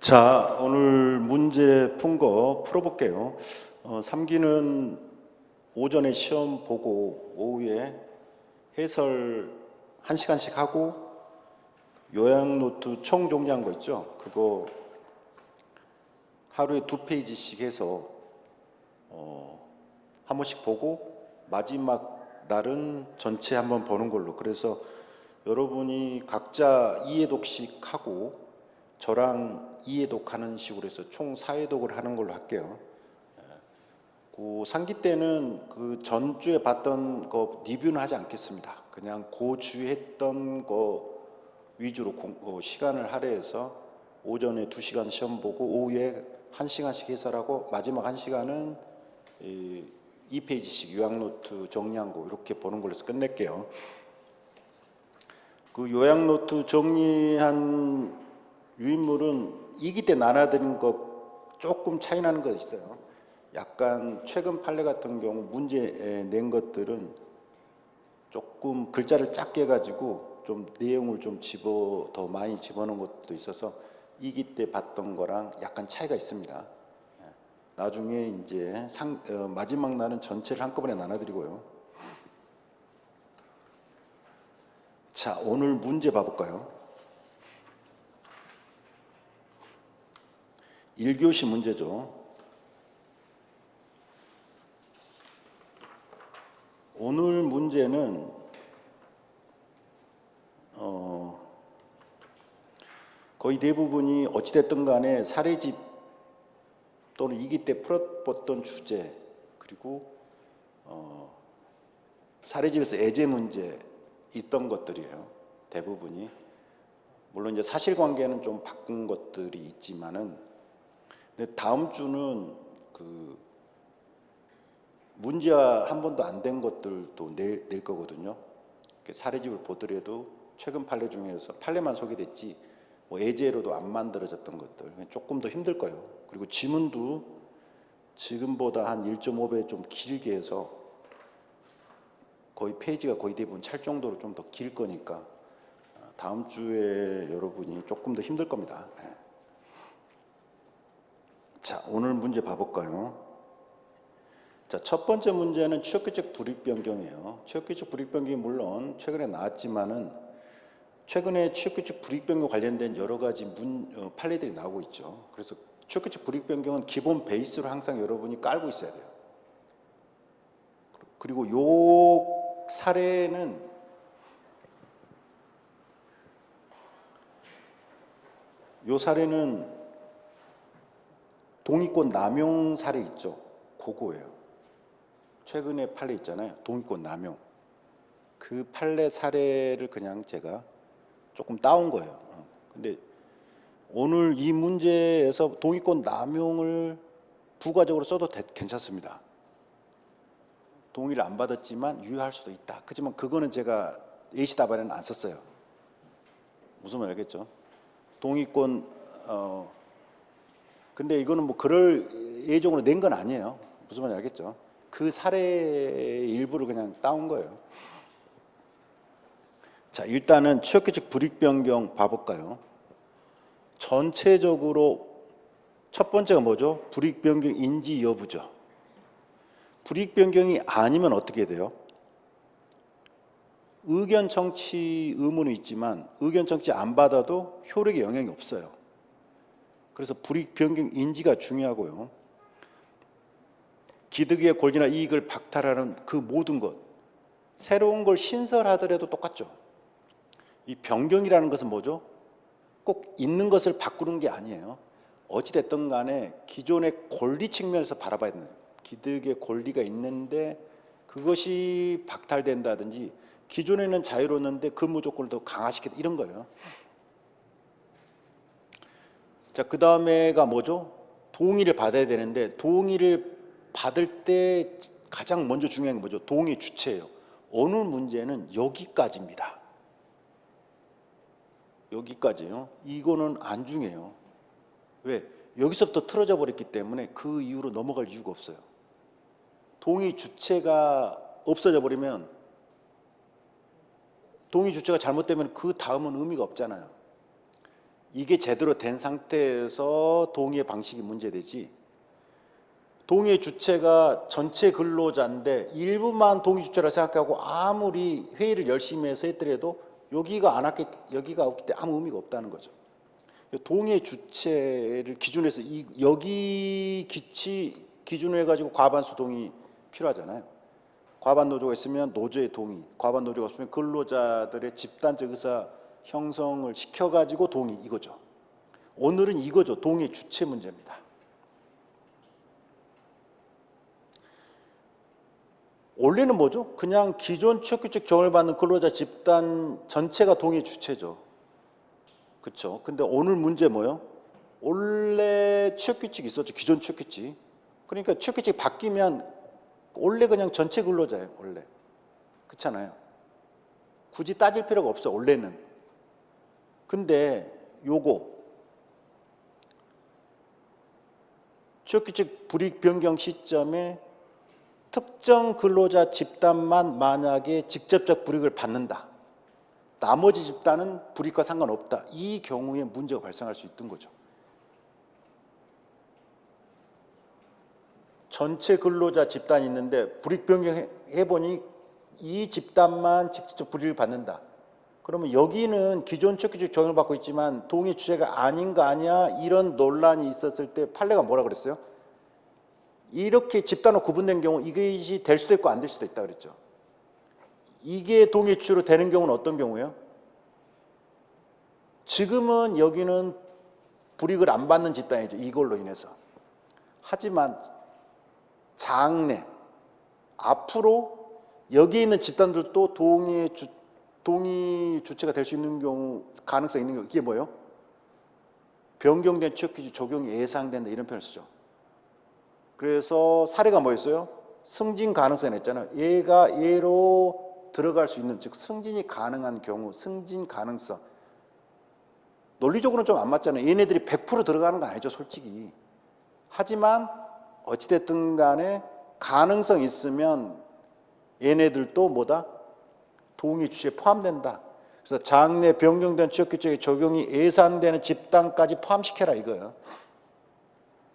자, 오늘 문제 푼 거 풀어볼게요. 3기는 오전에 시험 보고 오후에 해설 1시간씩 하고 요약 노트 총 정리한 거 있죠? 그거 하루에 2페이지씩 해서 한 번씩 보고 마지막 날은 전체 한번 보는 걸로. 그래서 여러분이 각자 2회독씩 하고 저랑 2회독 하는 식으로 해서 총 4회독을 하는 걸로 할게요. 그 상기 때는 그 전주에 봤던 거 리뷰는 하지 않겠습니다. 그냥 그 주에 했던 거 위주로 시간을 할애해서 오전에 2시간 시험 보고 오후에 1시간씩 해설하고 마지막 1시간은 2페이지씩 요약노트 정리한 거 이렇게 보는 걸로 해서 끝낼게요. 그 요약노트 정리한 유인물은 2기 때 나눠드린 것 조금 차이 나는 거 있어요. 약간 최근 판례 같은 경우 문제 낸 것들은 조금 글자를 작게 해가지고 좀 내용을 좀 더 많이 집어넣은 것도 있어서 2기 때 봤던 거랑 약간 차이가 있습니다. 나중에 이제 마지막 날은 전체를 한꺼번에 나눠드리고요. 자, 오늘 문제 봐볼까요? 1교시 문제죠. 오늘 문제는 거의 대부분이 어찌됐든 간에 사례집 또는 2기 때 풀었던 주제 그리고 사례집에서 애제 문제 있던 것들이에요. 대부분이. 물론 이제 사실관계는 좀 바꾼 것들이 있지만은 근데 다음 주는 그 문제화 한 번도 안 된 것들도 낼 거거든요. 사례집을 보더라도 최근 판례 중에서 판례만 소개됐지 뭐 예제로도 안 만들어졌던 것들 조금 더 힘들 거예요. 그리고 지문도 지금보다 한 1.5배 좀 길게 해서 거의 페이지가 거의 대부분 찰 정도로 좀 더 길 거니까 다음 주에 여러분이 조금 더 힘들 겁니다. 자, 오늘 문제 봐볼까요? 자, 첫 번째 문제는 취역규칙 불이익 변경이에요. 취역규칙 불이익 변경이 물론 최근에 나왔지만은 최근에 취역규칙 불이익 변경 관련된 여러 가지 판례들이 나오고 있죠. 그래서 취역규칙 불이익 변경은 기본 베이스로 항상 여러분이 깔고 있어야 돼요. 그리고 요 사례는 동의권 남용 사례 있죠. 그거예요. 최근에 판례 있잖아요. 동의권 남용. 그 판례 사례를 그냥 제가 조금 따온 거예요. 근데 오늘 이 문제에서 동의권 남용을 부가적으로 써도 괜찮습니다. 동의를 안 받았지만 유효할 수도 있다. 하지만 그거는 제가 예시 답안에는 안 썼어요. 무슨 말 알겠죠? 동의권 근데 이거는 뭐 그럴 예정으로 낸 건 아니에요. 무슨 말인지 알겠죠? 그 사례의 일부를 그냥 따온 거예요. 자, 일단은 취역규칙 불이익 변경 봐볼까요? 전체적으로 첫 번째가 뭐죠? 불이익 변경 인지 여부죠. 불이익 변경이 아니면 어떻게 돼요? 의견 청취 의무는 있지만 의견 청취 안 받아도 효력에 영향이 없어요. 그래서 불이익 변경 인지가 중요하고요. 기득의 권리나 이익을 박탈하는 그 모든 것, 새로운 걸 신설하더라도 똑같죠. 이 변경이라는 것은 뭐죠? 꼭 있는 것을 바꾸는 게 아니에요. 어찌됐든 간에 기존의 권리 측면에서 바라봐야 되는 거예요. 기득의 권리가 있는데 그것이 박탈된다든지 기존에는 자유로웠는데 근무 조건을 더 강화시켰다 이런 거예요. 자, 그 다음에가 뭐죠? 동의를 받아야 되는데 동의를 받을 때 가장 먼저 중요한 게 뭐죠? 동의 주체예요. 오늘 문제는 여기까지입니다. 여기까지요. 이거는 안 중요해요. 왜? 여기서부터 틀어져 버렸기 때문에 그 이후로 넘어갈 이유가 없어요. 동의 주체가 없어져 버리면 동의 주체가 잘못되면 그 다음은 의미가 없잖아요. 이게 제대로 된 상태에서 동의의 방식이 문제되지, 동의의 주체가 전체 근로자인데 일부만 동의 주체라 생각하고 아무리 회의를 열심히 해서 했더라도 여기가 없기 때문에 아무 의미가 없다는 거죠. 동의 주체를 기준해서 여기 기준으로 해가지고 과반수 동의 필요하잖아요. 과반 노조가 있으면 노조의 동의, 과반 노조가 없으면 근로자들의 집단적 의사 형성을 시켜가지고 동의, 이거죠. 오늘은 이거죠. 동의 주체 문제입니다. 원래는 뭐죠? 그냥 기존 취업규칙 적용을 받는 근로자 집단 전체가 동의 주체죠. 그렇죠? 근데 오늘 문제 뭐예요? 원래 취업규칙이 있었죠. 기존 취업규칙. 그러니까 취업규칙이 바뀌면 원래 그냥 전체 근로자예요. 원래. 그렇잖아요. 굳이 따질 필요가 없어. 원래는. 근데 요거 취업규칙 불이익 변경 시점에 특정 근로자 집단만 만약에 직접적 불이익을 받는다. 나머지 집단은 불이익과 상관없다. 이 경우에 문제가 발생할 수 있던 거죠. 전체 근로자 집단이 있는데 불이익 변경해보니 이 집단만 직접적 불이익을 받는다. 그러면 여기는 기존 취업규칙 적용을 받고 있지만 동의 주체가 아닌 거 아니야? 이런 논란이 있었을 때 판례가 뭐라 그랬어요? 이렇게 집단으로 구분된 경우 이것이 될 수도 있고 안 될 수도 있다 그랬죠. 이게 동의 주체로 되는 경우는 어떤 경우예요? 지금은 여기는 불이익을 안 받는 집단이죠. 이걸로 인해서. 하지만 장래 앞으로 여기에 있는 집단들도 동의 주체가 될 수 있는 경우, 가능성이 있는 경우, 이게 뭐예요? 변경된 취업규칙 적용이 예상된다, 이런 표현을 쓰죠. 그래서 사례가 뭐였어요? 승진 가능성이 냈잖아요. 얘가 얘로 들어갈 수 있는, 즉 승진이 가능한 경우, 승진 가능성. 논리적으로는 좀 안 맞잖아요. 얘네들이 100% 들어가는 건 아니죠, 솔직히. 하지만 어찌됐든 간에 가능성이 있으면 얘네들도 뭐다? 동의 주체에 포함된다. 그래서 장래 변경된 취업규칙의 적용이 예상되는 집단까지 포함시켜라, 이거예요.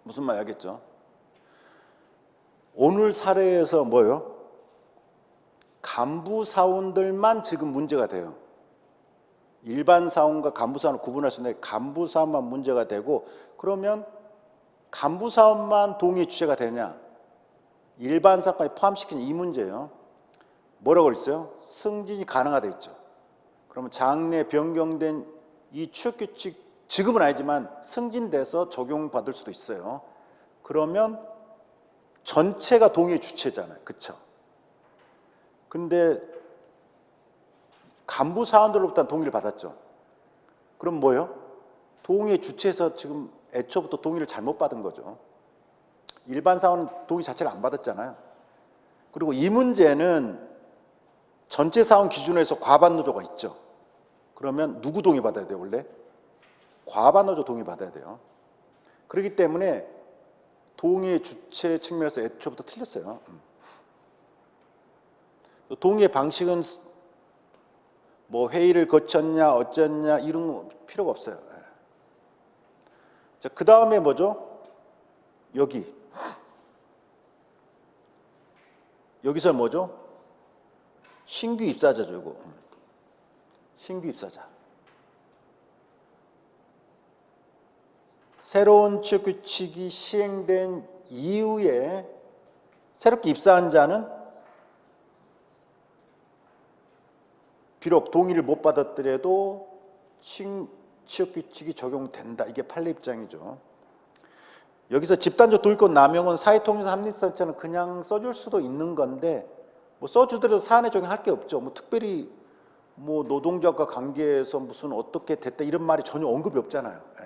무슨 말 알겠죠? 오늘 사례에서 뭐예요? 간부사원들만 지금 문제가 돼요. 일반 사원과 간부사원을 구분할 수 있는데 간부사원만 문제가 되고, 그러면 간부사원만 동의 주체가 되냐? 일반 사원까지 포함시키는 이 문제예요. 뭐라고 그랬어요? 승진이 가능하다 했죠. 그러면 장래 변경된 이 취업규칙, 지금은 아니지만 승진돼서 적용받을 수도 있어요. 그러면 전체가 동의 주체잖아요. 그렇죠? 근데 간부 사원들로부터 동의를 받았죠. 그럼 뭐예요? 동의 주체에서 지금 애초부터 동의를 잘못 받은 거죠. 일반 사원은 동의 자체를 안 받았잖아요. 그리고 이 문제는 전체 사원 기준에서 과반 노조가 있죠. 그러면 누구 동의 받아야 돼요, 원래? 과반 노조 동의 받아야 돼요. 그렇기 때문에 동의 주체 측면에서 애초부터 틀렸어요. 동의의 방식은 뭐 회의를 거쳤냐 어쨌냐 이런 거 필요가 없어요. 자, 그 다음에 뭐죠? 여기서 뭐죠? 신규 입사자죠, 이거. 신규 입사자. 새로운 취업규칙이 시행된 이후에 새롭게 입사한 자는 비록 동의를 못 받았더라도 취업규칙이 적용된다. 이게 판례 입장이죠. 여기서 집단적 도의권 남용은 사회통일사 합리사처럼 그냥 써줄 수도 있는 건데, 뭐 써주더라도 사안에 적용할 게 없죠. 뭐 특별히 뭐 노동자과 관계에서 무슨 어떻게 됐다 이런 말이 전혀 언급이 없잖아요. 예.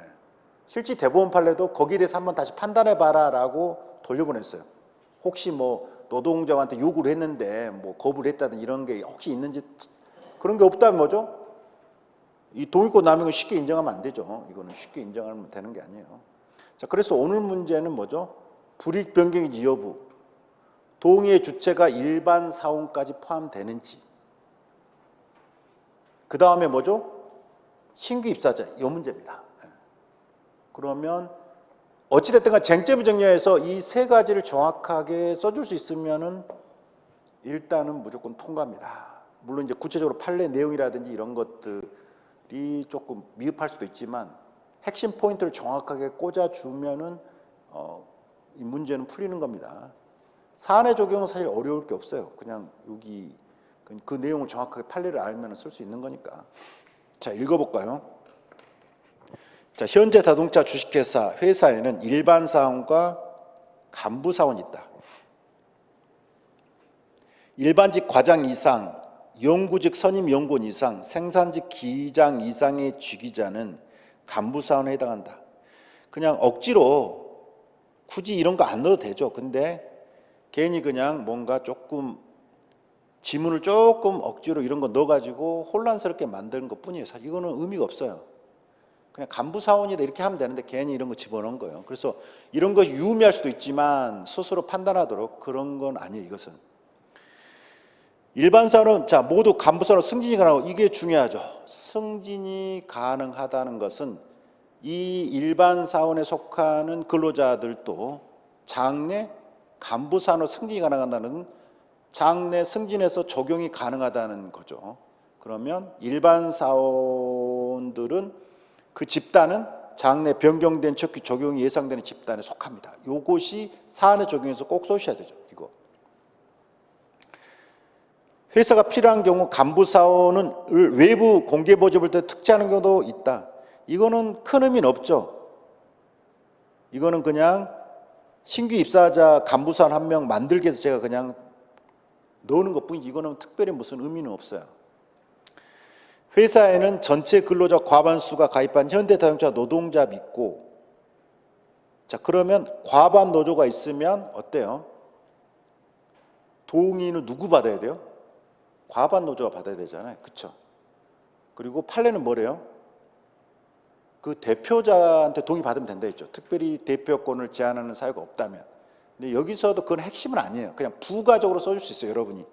실제 대법원 판례도 거기에 대해서 한번 다시 판단해봐라라고 돌려보냈어요. 혹시 뭐 노동자한테 요구를 했는데 뭐 거부를 했다든 이런 게 혹시 있는지, 그런 게 없다면 뭐죠? 이 동의권 남용을 쉽게 인정하면 안 되죠. 이거는 쉽게 인정하면 되는 게 아니에요. 자, 그래서 오늘 문제는 뭐죠? 불이익 변경인지 여부, 동의의 주체가 일반 사원까지 포함되는지, 그 다음에 뭐죠? 신규 입사자 이 문제입니다. 그러면 어찌됐든 간 쟁점을 정리해서 이 세 가지를 정확하게 써줄 수 있으면은 일단은 무조건 통과입니다. 물론 이제 구체적으로 판례 내용이라든지 이런 것들이 조금 미흡할 수도 있지만 핵심 포인트를 정확하게 꽂아주면은 이 문제는 풀리는 겁니다. 사안의 적용은 사실 어려울 게 없어요. 그냥 여기 그 내용을 정확하게 판례를 알면 쓸 수 있는 거니까. 자, 읽어볼까요? 자, 현재 자동차 주식회사 회사에는 일반 사원과 간부 사원이 있다. 일반직 과장 이상, 연구직 선임 연구원 이상, 생산직 기장 이상의 직위자는 간부 사원에 해당한다. 그냥 억지로 굳이 이런 거 안 넣어도 되죠. 근데 괜히 그냥 뭔가 조금 지문을 조금 억지로 이런 거 넣어가지고 혼란스럽게 만드는 것 뿐이에요. 사실 이거는 의미가 없어요. 그냥 간부 사원이다 이렇게 하면 되는데 괜히 이런 거 집어넣은 거예요. 그래서 이런 것이 유의미할 수도 있지만 스스로 판단하도록 그런 건 아니에요. 이것은 일반 사원은 자 모두 간부 사원 승진이 가능하고 이게 중요하죠. 승진이 가능하다는 것은 이 일반 사원에 속하는 근로자들도 장래 간부 사원으로 승진이 가능하다는 장래 승진해서 적용이 가능하다는 거죠. 그러면 일반 사원들은 그 집단은 장래 변경된 척기 적용이 예상되는 집단에 속합니다. 요것이 사안에 적용해서 꼭 써주셔야 되죠. 이거. 회사가 필요한 경우 간부 사원을 외부 공개 모집할 때 특지하는 경우도 있다. 이거는 큰 의미는 없죠. 이거는 그냥 신규 입사자 간부 사원 한 명 만들기 위해서 제가 그냥 넣는 것뿐이지 이거는 특별히 무슨 의미는 없어요. 회사에는 전체 근로자 과반수가 가입한 현대자동차 노동자 있고 자 그러면 과반 노조가 있으면 어때요? 동의는 누구 받아야 돼요? 과반 노조가 받아야 되잖아요. 그렇죠? 그리고 판례는 뭐래요? 그 대표자한테 동의 받으면 된다 했죠. 특별히 대표권을 제한하는 사유가 없다면. 근데 여기서도 그건 핵심은 아니에요. 그냥 부가적으로 써줄 수 있어요. 여러분이.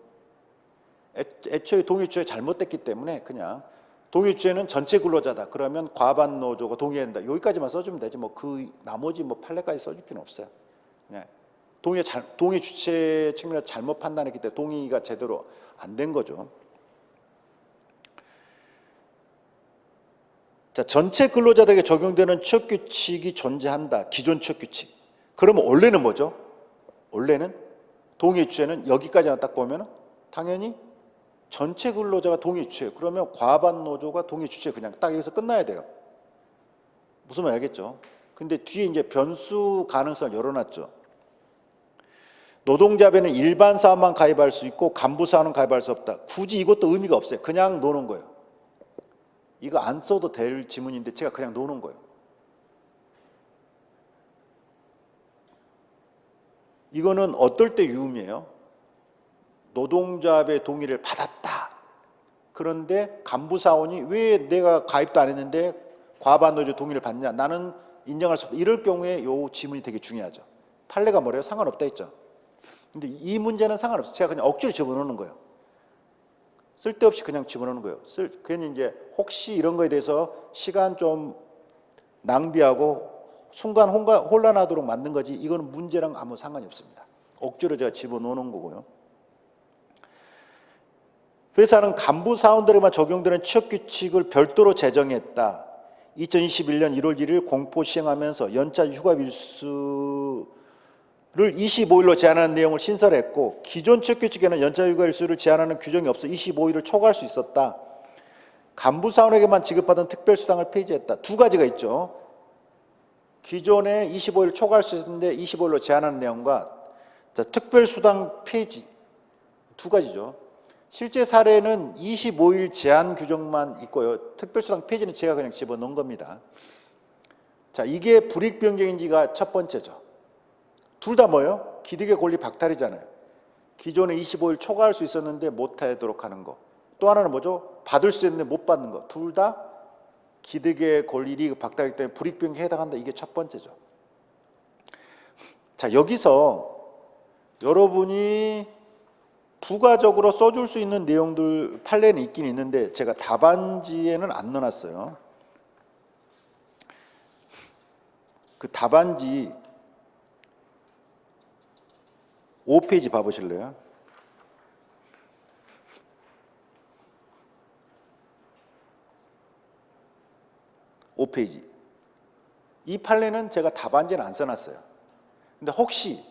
애초에 동의 주체 잘못됐기 때문에 그냥 동의 주체는 전체 근로자다. 그러면 과반 노조가 동의해야 된다. 여기까지만 써주면 되지. 뭐 그 나머지 뭐 판례까지 써줄 필요는 없어요. 그냥 동의 주체 측면에서 잘못 판단했기 때문에 동의가 제대로 안 된 거죠. 자, 전체 근로자들에게 적용되는 취업 규칙이 존재한다. 기존 취업 규칙. 그러면 원래는 뭐죠? 원래는 동의 주체는 여기까지만 딱 보면 당연히 전체 근로자가 동의 주체예요. 그러면 과반 노조가 동의 주체 그냥 딱 여기서 끝나야 돼요. 무슨 말 알겠죠? 근데 뒤에 이제 변수 가능성을 열어놨죠. 노동자배는 일반 사원만 가입할 수 있고 간부 사원은 가입할 수 없다. 굳이 이것도 의미가 없어요. 그냥 노는 거예요. 이거 안 써도 될 지문인데 제가 그냥 노는 거예요. 이거는 어떨 때 유의미해요? 노동자의 동의를 받았다. 그런데 간부 사원이 왜 내가 가입도 안 했는데 과반 노조 동의를 받냐? 나는 인정할 수 없다. 이럴 경우에 이 지문이 되게 중요하죠. 판례가 뭐래요? 상관없다 했죠. 근데 이 문제는 상관없어요. 제가 그냥 억지로 집어넣는 거예요. 쓸데없이 그냥 집어넣는 거예요. 괜히 이제 혹시 이런 거에 대해서 시간 좀 낭비하고 순간 혼란하도록 만든 거지 이거는 문제랑 아무 상관이 없습니다. 억지로 제가 집어넣는 거고요. 회사는 간부 사원들에만 적용되는 취업규칙을 별도로 제정했다. 2021년 1월 1일 공포 시행하면서 연차 휴가 일수를 25일로 제한하는 내용을 신설했고 기존 취업규칙에는 연차 휴가 일수를 제한하는 규정이 없어 25일을 초과할 수 있었다. 간부 사원에게만 지급하던 특별수당을 폐지했다. 두 가지가 있죠. 기존에 25일 초과할 수 있었는데 25일로 제한하는 내용과 특별수당 폐지 두 가지죠. 실제 사례는 25일 제한 규정만 있고요. 특별수당 폐지는 제가 그냥 집어넣은 겁니다. 자, 이게 불이익 변경인지가 첫 번째죠. 둘 다 뭐예요? 기득의 권리 박탈이잖아요. 기존에 25일 초과할 수 있었는데 못하도록 하는 거. 또 하나는 뭐죠? 받을 수 있는데 못 받는 거. 둘 다 기득의 권리 박탈이기 때문에 불이익 변경에 해당한다. 이게 첫 번째죠. 자, 여기서 여러분이 부가적으로 써줄 수 있는 내용들 판례는 있긴 있는데 제가 답안지에는 안 넣어놨어요. 그 답안지 5페이지 봐보실래요? (5페이지) 이 판례는 제가 답안지는 안 써놨어요. 근데 혹시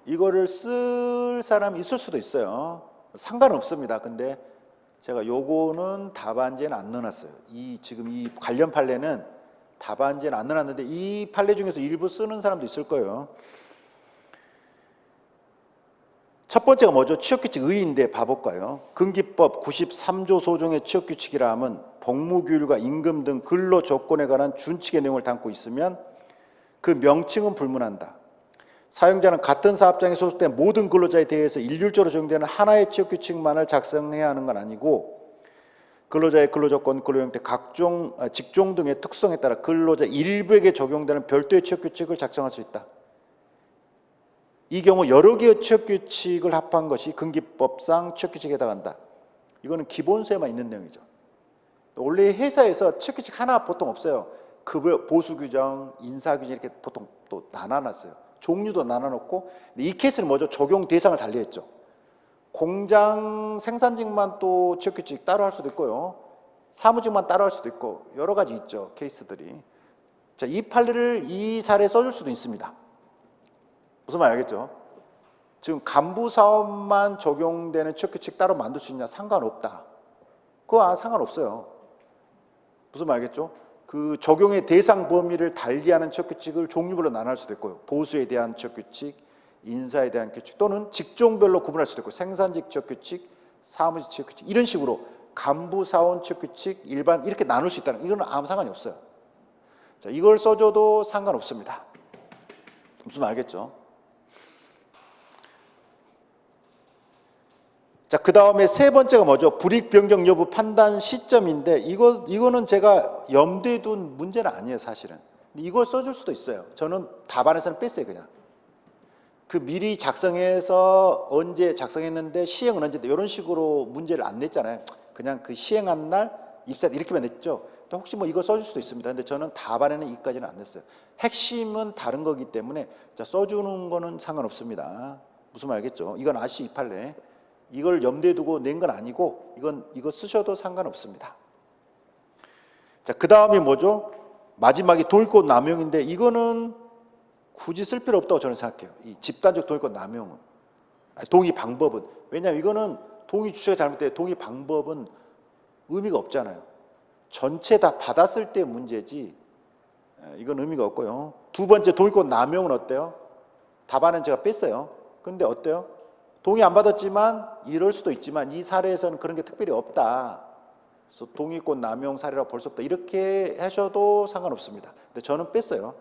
이거를 쓸 사람이 있을 수도 있어요. 상관없습니다. 근데 제가 요거는 답안지에는 안 넣어놨어요. 지금 이 관련 판례는 답안지에는 안 넣어놨는데 이 판례 중에서 일부 쓰는 사람도 있을 거예요. 첫 번째가 뭐죠? 취업규칙 의의인데 봐볼까요? 근기법 93조 소종의 취업규칙이라 함은 복무규율과 임금 등 근로조건에 관한 준칙의 내용을 담고 있으면 그 명칭은 불문한다. 사용자는 같은 사업장에 소속된 모든 근로자에 대해서 일률적으로 적용되는 하나의 취업규칙만을 작성해야 하는 건 아니고 근로자의 근로조건, 근로형태, 각종 직종 등의 특성에 따라 근로자 일부에게 적용되는 별도의 취업규칙을 작성할 수 있다. 이 경우 여러 개의 취업규칙을 합한 것이 근기법상 취업규칙에 해당한다. 이거는 기본서에만 있는 내용이죠. 원래 회사에서 취업규칙 하나 보통 없어요. 급여 보수규정, 인사규정 이렇게 보통 또 나눠놨어요. 종류도 나눠놓고. 이 케이스는 뭐죠? 적용 대상을 달리했죠. 공장 생산직만 또 취업규칙 따로 할 수도 있고요. 사무직만 따로 할 수도 있고 여러 가지 있죠. 케이스들이. 자, 이 판례를 이 사례에 써줄 수도 있습니다. 무슨 말 알겠죠? 지금 간부 사업만 적용되는 취업규칙 따로 만들 수 있냐? 상관없다. 그거 상관없어요. 무슨 말 알겠죠? 그 적용의 대상 범위를 달리하는 취업규칙을 종류별로 나눌 수도 있고요. 보수에 대한 취업규칙, 인사에 대한 규칙 또는 직종별로 구분할 수도 있고 생산직 취업규칙, 사무직 취업규칙 이런 식으로 간부사원 취업규칙, 일반 이렇게 나눌 수 있다는 이건 아무 상관이 없어요. 자, 이걸 써줘도 상관없습니다. 무슨 말 알겠죠? 자, 그 다음에 세 번째가 뭐죠? 불이익 변경 여부 판단 시점인데 이거는 제가 염두에 둔 문제는 아니에요, 사실은. 이걸 써줄 수도 있어요. 저는 답안에서는 뺐어요, 그냥. 그 미리 작성해서 언제 작성했는데 시행은 언제인데 이런 식으로 문제를 안 냈잖아요. 그냥 그 시행한 날 입사 이렇게만 냈죠. 또 혹시 뭐 이거 써줄 수도 있습니다. 근데 저는 답안에는 이까지는 안 냈어요. 핵심은 다른 거기 때문에 자, 써주는 거는 상관없습니다. 무슨 말 알겠죠? 이건 아시 이 판례. 이걸 염두에 두고 낸 건 아니고 이거 쓰셔도 상관없습니다. 자, 그 다음이 뭐죠? 마지막이 동의권 남용인데 이거는 굳이 쓸 필요 없다고 저는 생각해요. 이 집단적 동의권 남용은. 동의 방법은. 왜냐하면 이거는 동의 주체가 잘못돼 동의 방법은 의미가 없잖아요. 전체 다 받았을 때 문제지 이건 의미가 없고요. 두 번째 동의권 남용은 어때요? 답안은 제가 뺐어요. 근데 어때요? 동의 안 받았지만 이럴 수도 있지만 이 사례에서는 그런 게 특별히 없다. 그래서 동의권 남용 사례라고 볼 수 없다. 이렇게 하셔도 상관없습니다. 근데 저는 뺐어요.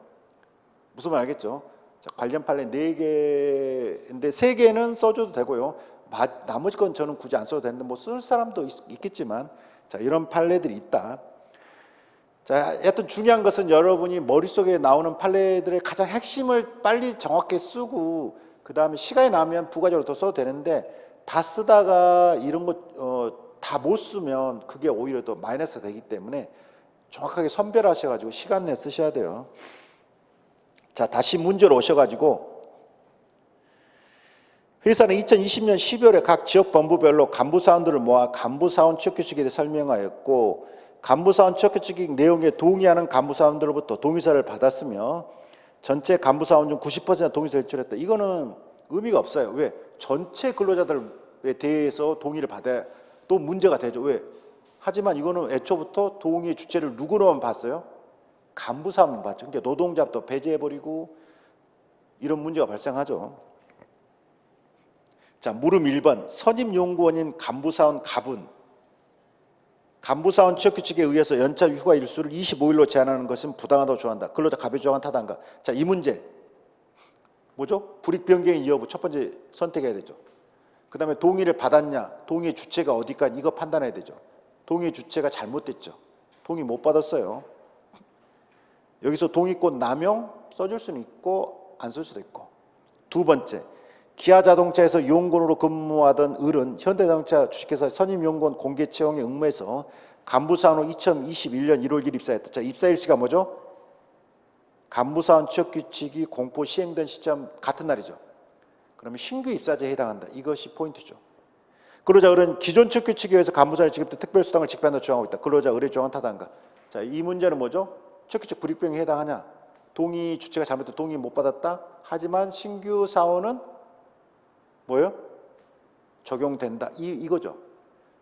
무슨 말 알겠죠? 자, 관련 판례 4개인데 3개는 써줘도 되고요. 나머지 건 저는 굳이 안 써도 되는데 뭐 쓸 사람도 있겠지만 자, 이런 판례들이 있다. 자, 여튼 중요한 것은 여러분이 머릿속에 나오는 판례들의 가장 핵심을 빨리 정확하게 쓰고 그 다음에 시간이 나면 부가적으로 더 써도 되는데 다 쓰다가 이런 거 다 못 쓰면 그게 오히려 더 마이너스가 되기 때문에 정확하게 선별하셔가지고 시간 내 쓰셔야 돼요. 자, 다시 문제로 오셔가지고 회사는 2020년 12월에 각 지역 본부별로 간부사원들을 모아 간부사원 취업규칙에 대해 설명하였고 간부사원 취업규칙 내용에 동의하는 간부사원들로부터 동의서를 받았으며 전체 간부사원 중 90%가 동의서를 제출했다. 이거는 의미가 없어요. 왜? 전체 근로자들에 대해서 동의를 받아야 또 문제가 되죠. 왜? 하지만 이거는 애초부터 동의 주체를 누구로만 봤어요? 간부사원만 봤죠. 그러니까 노동자부터 배제해버리고 이런 문제가 발생하죠. 자, 물음 1번. 선임연구원인 간부사원 갑은 간부사원 취업규칙에 의해서 연차 휴가 일수를 25일로 제한하는 것은 부당하다고 주장한다. 근로자 갑의 주장은 타당한가? 자, 이 문제 뭐죠? 불이익 변경의 여부 첫 번째 선택해야 되죠. 그 다음에 동의를 받았냐, 동의의 주체가 어디까지 이거 판단해야 되죠. 동의의 주체가 잘못됐죠. 동의 못 받았어요. 여기서 동의권 남용 써줄 수는 있고 안 쓸 수도 있고. 두 번째, 기아자동차에서 요원군으로 근무하던 을은 현대자동차 주식회사 선임요원군 공개 채용에 응모해서 간부사원으로 2021년 1월 1일 입사했다. 자, 입사 일시가 뭐죠? 간부사원 취업규칙이 공포 시행된 시점 같은 날이죠. 그러면 신규 입사자에 해당한다. 이것이 포인트죠. 근로자 의뢰는 기존 취업규칙에 의해서 간부사원의 지급된 특별수당을 직배한다고 주장하고 있다. 근로자 의뢰 조항 타당한가? 자, 이 문제는 뭐죠? 취업규칙 불이행에 해당하냐? 동의 주체가 잘못돼 동의 못 받았다. 하지만 신규 사원은 뭐예요? 적용된다. 이거죠.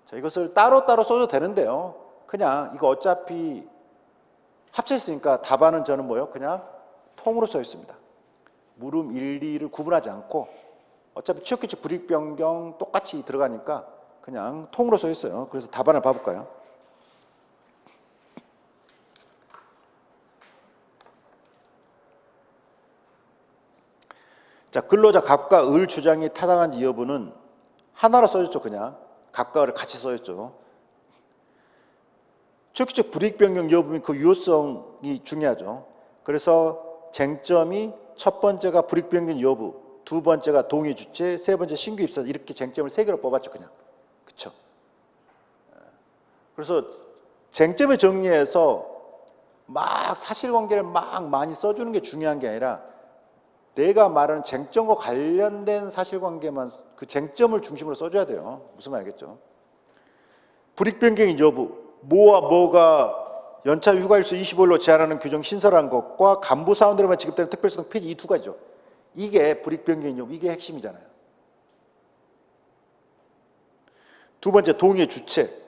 자, 이것을 따로따로 써도 되는데요. 그냥 이거 어차피 합쳐있으니까 답안은 저는 뭐예요? 그냥 통으로 써 있습니다. 물음 1, 2를 구분하지 않고 어차피 취업규칙 불이익 변경 똑같이 들어가니까 그냥 통으로 써 있어요. 그래서 답안을 봐볼까요? 자, 근로자 갑과 을 주장이 타당한지 여부는 하나로 써줬죠. 그냥 갑과 을을 같이 써줬죠. 취업규칙 불이익 변경 여부는 그 유효성이 중요하죠. 그래서 쟁점이 첫 번째가 불이익 변경 여부, 두 번째가 동의 주체, 세 번째 신규 입사자, 이렇게 쟁점을 세 개로 뽑았죠. 그냥. 그렇죠. 그래서 쟁점을 정리해서 막 사실관계를 막 많이 써주는 게 중요한 게 아니라 내가 말하는 쟁점과 관련된 사실관계만 그 쟁점을 중심으로 써줘야 돼요. 무슨 말 알겠죠? 불이익 변경의 여부, 뭐와 뭐가 연차 휴가일수 25일로 제한하는 규정 신설한 것과 간부 사원들에만 지급되는 특별수당 폐지, 이 두 가지죠. 이게 불이익 변경의 여부, 이게 핵심이잖아요. 두 번째, 동의 주체.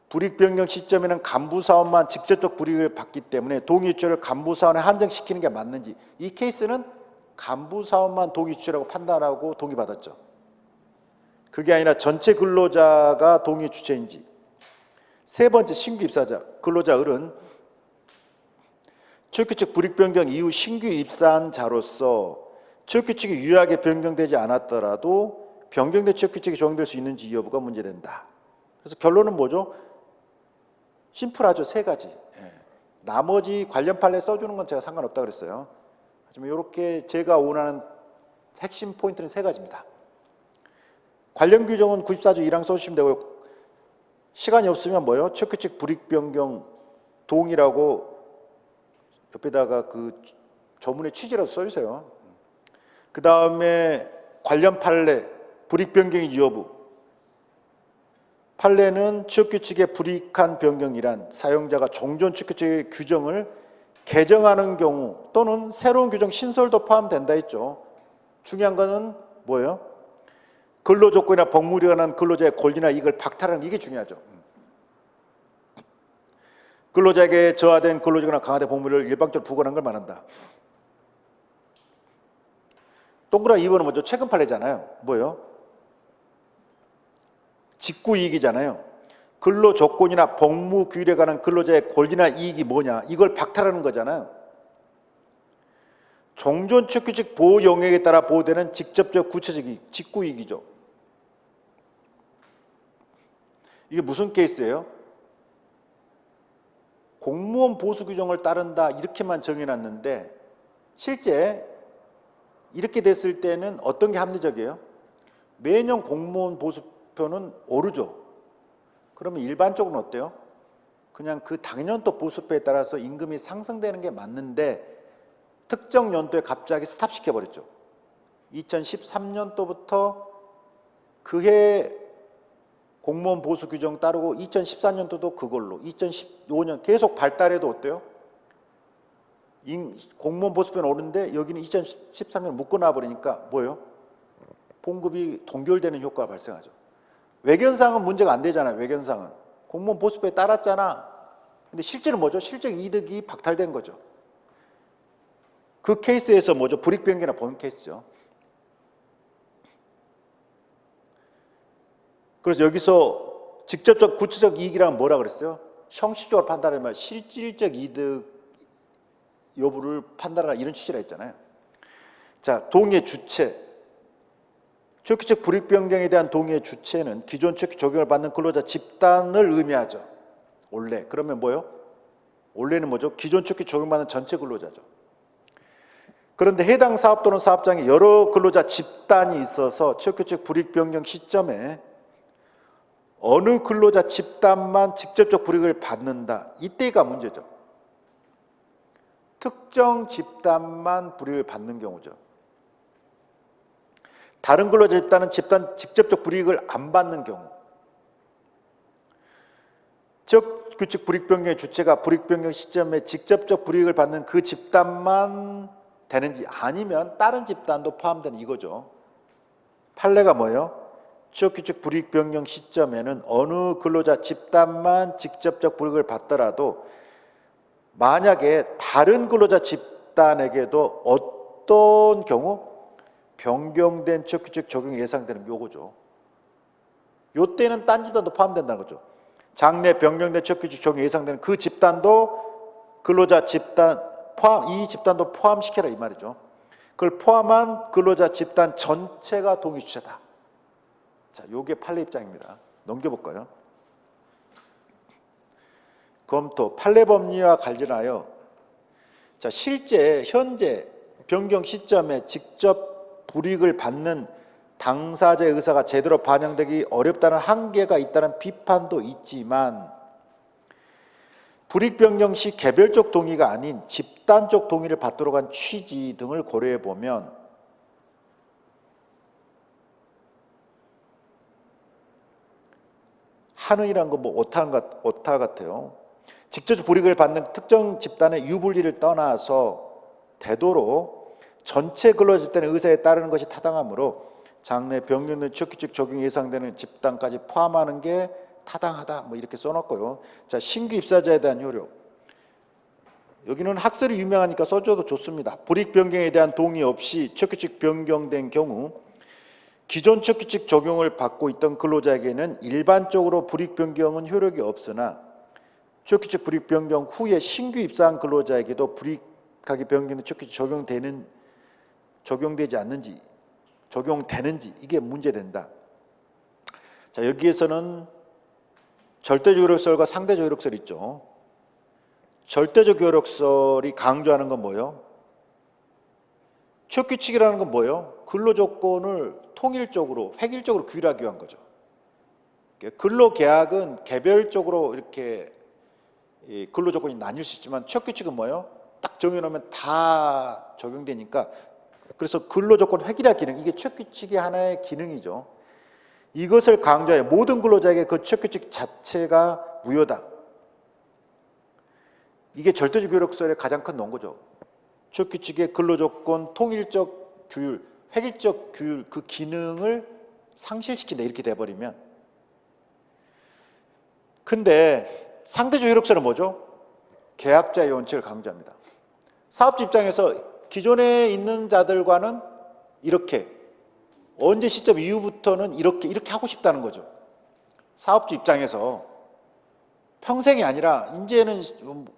불이익 변경 시점에는 간부 사원만 직접적 불이익을 받기 때문에 동의 주체를 간부 사원에 한정시키는 게 맞는지, 이 케이스는 간부 사원만 동의 주체라고 판단하고 동의받았죠. 그게 아니라 전체 근로자가 동의 주체인지. 세 번째, 신규 입사자. 근로자 을은 취업규칙 불이익 변경 이후 신규 입사한 자로서 취업규칙이 유효하게 변경되지 않았더라도 변경된 취업규칙이 적용될 수 있는지 여부가 문제된다. 그래서 결론은 뭐죠? 심플하죠. 세 가지. 나머지 관련 판례 써주는 건 제가 상관없다 그랬어요. 하지만 이렇게 제가 원하는 핵심 포인트는 세 가지입니다. 관련 규정은 94조 1항 써주시면 되고요. 시간이 없으면 뭐예요? 취업규칙 불이익 변경 동의라고 옆에다가 그 조문의 취지라도 써주세요. 그 다음에 관련 판례, 불이익 변경의 여부. 판례는 취업규칙의 불이익한 변경이란 사용자가 종전 취업규칙의 규정을 개정하는 경우 또는 새로운 규정 신설도 포함된다 했죠. 중요한 거는 뭐예요? 근로조건이나 복무에 관한 근로자의 권리나 이익을 박탈하는 게 이게 중요하죠. 근로자에게 저하된 근로직이나 강화된 복무를 일방적으로 부과하는 걸 말한다. 동그라미 2번은 뭐죠? 최근 판례잖아요. 뭐예요? 직구이익이잖아요. 근로조건이나 복무 규율에 관한 근로자의 권리나 이익이 뭐냐? 이걸 박탈하는 거잖아요. 종전 취업규칙 보호 영역에 따라 보호되는 직접적 구체적 이익, 직구이익이죠. 이게 무슨 케이스예요? 공무원 보수 규정을 따른다 이렇게만 정해놨는데 실제 이렇게 됐을 때는 어떤 게 합리적이에요? 매년 공무원 보수표는 오르죠. 그러면 일반적으로 어때요? 그냥 그 당년도 보수표에 따라서 임금이 상승되는 게 맞는데 특정 연도에 갑자기 스탑시켜버렸죠. 2013년도부터 그해 공무원 보수 규정 따르고 2014년도도 그걸로 2015년 계속 발달해도 어때요? 공무원 보수표는 오르는데 여기는 2013년 묶어놔 버리니까 뭐예요? 봉급이 동결되는 효과가 발생하죠. 외견상은 문제가 안 되잖아요. 외견상은 공무원 보수표에 따랐잖아. 근데 실제는 뭐죠? 실적 이득이 박탈된 거죠. 그 케이스에서 뭐죠? 불이익 변경이나 보는 케이스죠. 그래서 여기서 직접적 구체적 이익이란 뭐라 그랬어요? 형식적으로 판단하면 실질적 이득 여부를 판단하라 이런 취지라 했잖아요. 자, 동의 주체. 취업규칙 불이익 변경에 대한 동의 주체는 기존 취업규칙 적용을 받는 근로자 집단을 의미하죠. 원래. 그러면 뭐예요? 원래는 뭐죠? 기존 취업규칙 적용받는 전체 근로자죠. 그런데 해당 사업 또는 사업장에 여러 근로자 집단이 있어서 취업규칙 불이익 변경 시점에 어느 근로자 집단만 직접적 불이익을 받는다. 이때가 문제죠. 특정 집단만 불이익을 받는 경우죠. 다른 근로자 집단은 직접적 불이익을 안 받는 경우. 즉 규칙 불이익 변경의 주체가 불이익 변경 시점에 직접적 불이익을 받는 그 집단만 되는지 아니면 다른 집단도 포함되는 이거죠. 판례가 뭐예요? 취업규칙 불이익 변경 시점에는 어느 근로자 집단만 직접적 불이익을 받더라도 만약에 다른 근로자 집단에게도 어떤 경우 변경된 취업규칙 적용이 예상되는 요거죠. 요때는 딴 집단도 포함된다는 거죠. 장래 변경된 취업규칙 적용이 예상되는 그 집단도 근로자 집단 포함, 이 집단도 포함시켜라 이 말이죠. 그걸 포함한 근로자 집단 전체가 동의 주체다. 자, 요게 판례 입장입니다. 넘겨볼까요? 검토 판례 법리와 관련하여 자, 실제 현재 변경 시점에 직접 불이익을 받는 당사자의 의사가 제대로 반영되기 어렵다는 한계가 있다는 비판도 있지만 불이익 변경 시 개별적 동의가 아닌 집단적 동의를 받도록 한 취지 등을 고려해 보면 하느이란 건 뭐 오타 같아요. 직접 불이익을 받는 특정 집단의 유불리를 떠나서 되도록 전체 근로자 집단의 의사에 따르는 것이 타당하므로 장래 변경된 취업규칙 적용 예상되는 집단까지 포함하는 게 타당하다. 뭐 이렇게 써놨고요. 자, 신규 입사자에 대한 효력. 여기는 학설이 유명하니까 써줘도 좋습니다. 불이익 변경에 대한 동의 없이 취업규칙 변경된 경우 기존 취업규칙 적용을 받고 있던 근로자에게는 일반적으로 불이익 변경은 효력이 없으나 취업규칙 불이익 변경 후에 신규 입사한 근로자에게도 불이익하게 변경된 취업규칙 적용되는지 이게 문제된다. 자, 여기에서는 절대적 효력설과 상대적 효력설이 있죠. 절대적 효력설이 강조하는 건 뭐예요? 취업규칙이라는 건 뭐예요? 근로조건을 통일적으로 획일적으로 규율하기 위한 거죠. 근로계약은 개별적으로 이렇게 근로조건이 나뉠 수 있지만 취업규칙은 뭐예요? 딱 정해놓으면 다 적용되니까 그래서 근로조건 획일화 기능, 이게 취업규칙의 하나의 기능이죠. 이것을 강조해 모든 근로자에게 그 취업규칙 자체가 무효다. 이게 절대적 효력설의 가장 큰 논거죠. 취업규칙의 근로조건 통일적 규율, 획일적 규율 그 기능을 상실시킨다 이렇게 돼버리면. 근데 상대적 효력설은 뭐죠? 계약자의 원칙을 강조합니다. 사업주 입장에서 기존에 있는 자들과는 이렇게 언제 시점 이후부터는 이렇게 하고 싶다는 거죠. 사업주 입장에서 평생이 아니라 이제는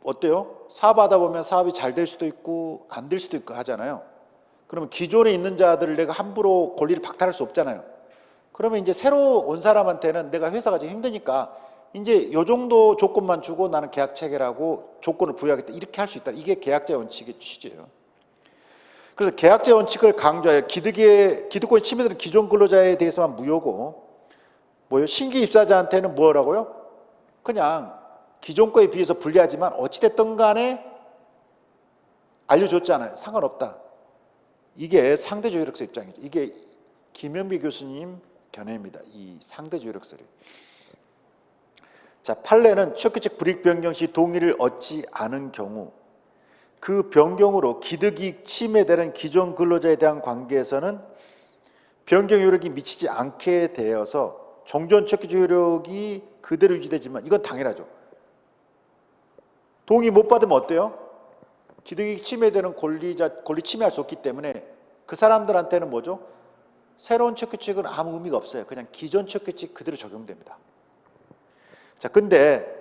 어때요? 사업하다 보면 사업이 잘 될 수도 있고 안 될 수도 있고 하잖아요. 그러면 기존에 있는 자들을 내가 함부로 권리를 박탈할 수 없잖아요. 그러면 이제 새로 온 사람한테는 내가 회사가 지금 힘드니까 이제 요 정도 조건만 주고 나는 계약 체결하고 조건을 부여하겠다 이렇게 할 수 있다. 이게 계약자의 원칙의 취지예요. 그래서 계약자의 원칙을 강조하여 기득권이 침해되는 기존 근로자에 대해서만 무효고 뭐요? 신규 입사자한테는 뭐라고요? 그냥 기존 거에 비해서 불리하지만 어찌됐든 간에 알려줬잖아요. 상관없다. 이게 상대적 효력설 입장이죠. 이게 김현비 교수님 견해입니다. 이 상대적 효력설이. 자, 판례는 취업규칙 불이익 변경 시 동의를 얻지 않은 경우 그 변경으로 기득이익 침해되는 기존 근로자에 대한 관계에서는 변경 효력이 미치지 않게 되어서 종전 취업규칙 효력이 그대로 유지되지만 이건 당연하죠. 동의 못 받으면 어때요? 기득이익 침해되는 권리 침해할 수 없기 때문에 그 사람들한테는 뭐죠? 새로운 취업규칙은 아무 의미가 없어요. 그냥 기존 취업규칙 그대로 적용됩니다. 자, 근데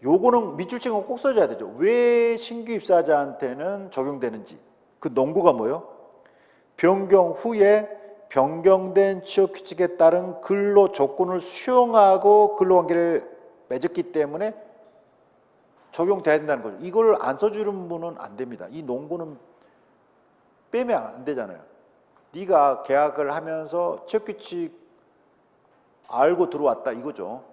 요거는 밑줄 찍은 거 꼭 써줘야 되죠. 왜 신규 입사자한테는 적용되는지. 그 논구가 뭐예요? 변경 후에 변경된 취업규칙에 따른 근로 조건을 수용하고 근로관계를 맺었기 때문에 적용돼야 된다는 거죠. 이걸 안 써주는 분은 안 됩니다. 이 논구는 빼면 안 되잖아요. 네가 계약을 하면서 취업규칙 알고 들어왔다 이거죠.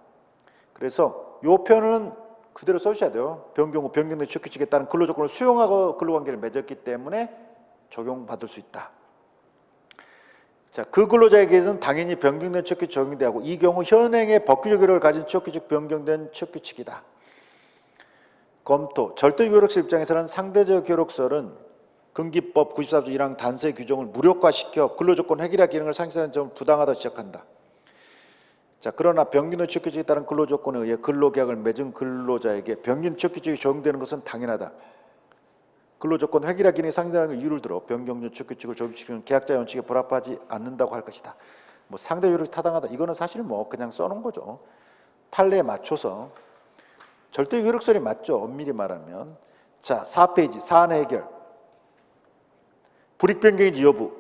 그래서 요 표현은 그대로 써주셔야 돼요. 변경 후 변경된 취업규칙에 따른 근로조건을 수용하고 근로관계를 맺었기 때문에 적용받을 수 있다. 자, 그 근로자에게는 당연히 변경된 취업규칙이 적용돼야 하고 이 경우 현행의 법규적 효력을 가진 취업규칙 변경된 취업규칙이다. 검토. 절대 효력서 입장에서는 상대적 효력설은 근기법 94조 1항 단서의 규정을 무력화시켜 근로조건 획일화 기능을 상실하는 점을 부당하다고 지적한다. 자, 그러나 변경된 취업규칙에 따른 근로조건에 의해 근로계약을 맺은 근로자에게 변경 취업규칙이 적용되는 것은 당연하다. 근로조건 획일화 기능이 상실하는 이유를 들어 변경된 취업규칙을 적용시키는 계약자 원칙에 불합하지 않는다고 할 것이다. 뭐 상대 효력이 타당하다. 이거는 사실 뭐 그냥 써놓은 거죠. 판례에 맞춰서. 절대 효력설이 맞죠. 엄밀히 말하면. 자, 4페이지 사안의 해결. 불이익 변경인지 여부.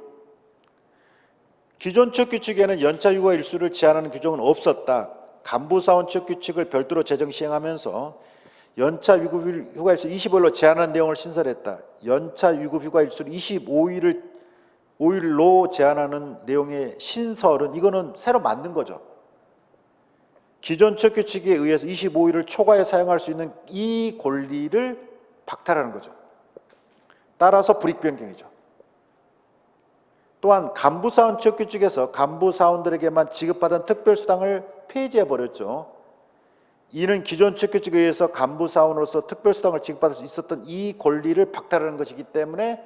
기존 취업규칙에는 연차 휴가 일수를 제한하는 규정은 없었다. 간부사원 취업규칙을 별도로 제정 시행하면서 연차 유급 휴가 일수 25일로 제한하는 내용을 신설했다. 연차 유급 휴가 일수를 25일로 제한하는 내용의 신설은 이거는 새로 만든 거죠. 기존 취업규칙에 의해서 25일을 초과해 사용할 수 있는 이 권리를 박탈하는 거죠. 따라서 불이익 변경이죠. 또한 간부사원 취업규칙에서 간부사원들에게만 지급받은 특별수당을 폐지해버렸죠. 이는 기존 취업규칙에 의해서 간부사원으로서 특별수당을 지급받을 수 있었던 이 권리를 박탈하는 것이기 때문에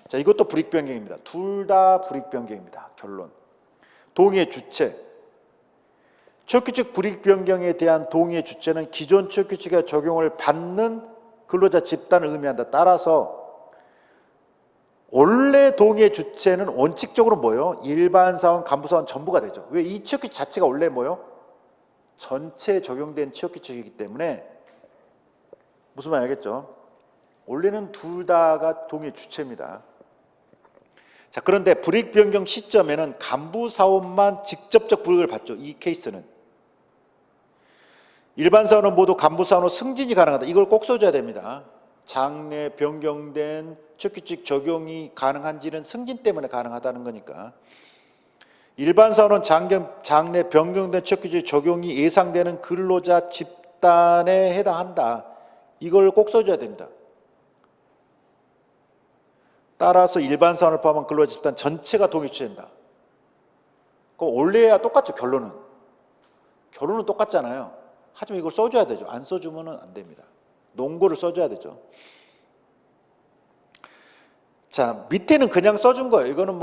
자, 이것도 불이익 변경입니다. 둘 다 불이익 변경입니다. 결론. 동의의 주체. 취업규칙 불이익 변경에 대한 동의의 주체는 기존 취업규칙에 적용을 받는 근로자 집단을 의미한다. 따라서 원래 동의의 주체는 원칙적으로 뭐예요? 일반 사원, 간부사원 전부가 되죠. 왜? 이 취업규칙 자체가 원래 뭐예요? 전체에 적용된 취업규칙이기 때문에 무슨 말 알겠죠? 원래는 둘 다가 동의의 주체입니다. 자, 그런데 불이익 변경 시점에는 간부사원만 직접적 불이익을 받죠. 이 케이스는. 일반 사원은 모두 간부사원으로 승진이 가능하다. 이걸 꼭 써줘야 됩니다. 장래 변경된 취업규칙 적용이 가능한지는 승진 때문에 가능하다는 거니까. 일반 사원은 장래 변경된 취업규칙 적용이 예상되는 근로자 집단에 해당한다. 이걸 꼭 써줘야 됩니다. 따라서 일반 사원을 포함한 근로자 집단 전체가 동의 취해야 된다. 그럼 원래야 똑같죠. 결론은 똑같잖아요. 하지만 이걸 써줘야 되죠. 안 써주면 안 됩니다. 논거를 써줘야 되죠. 자, 밑에는 그냥 써준 거예요. 이거는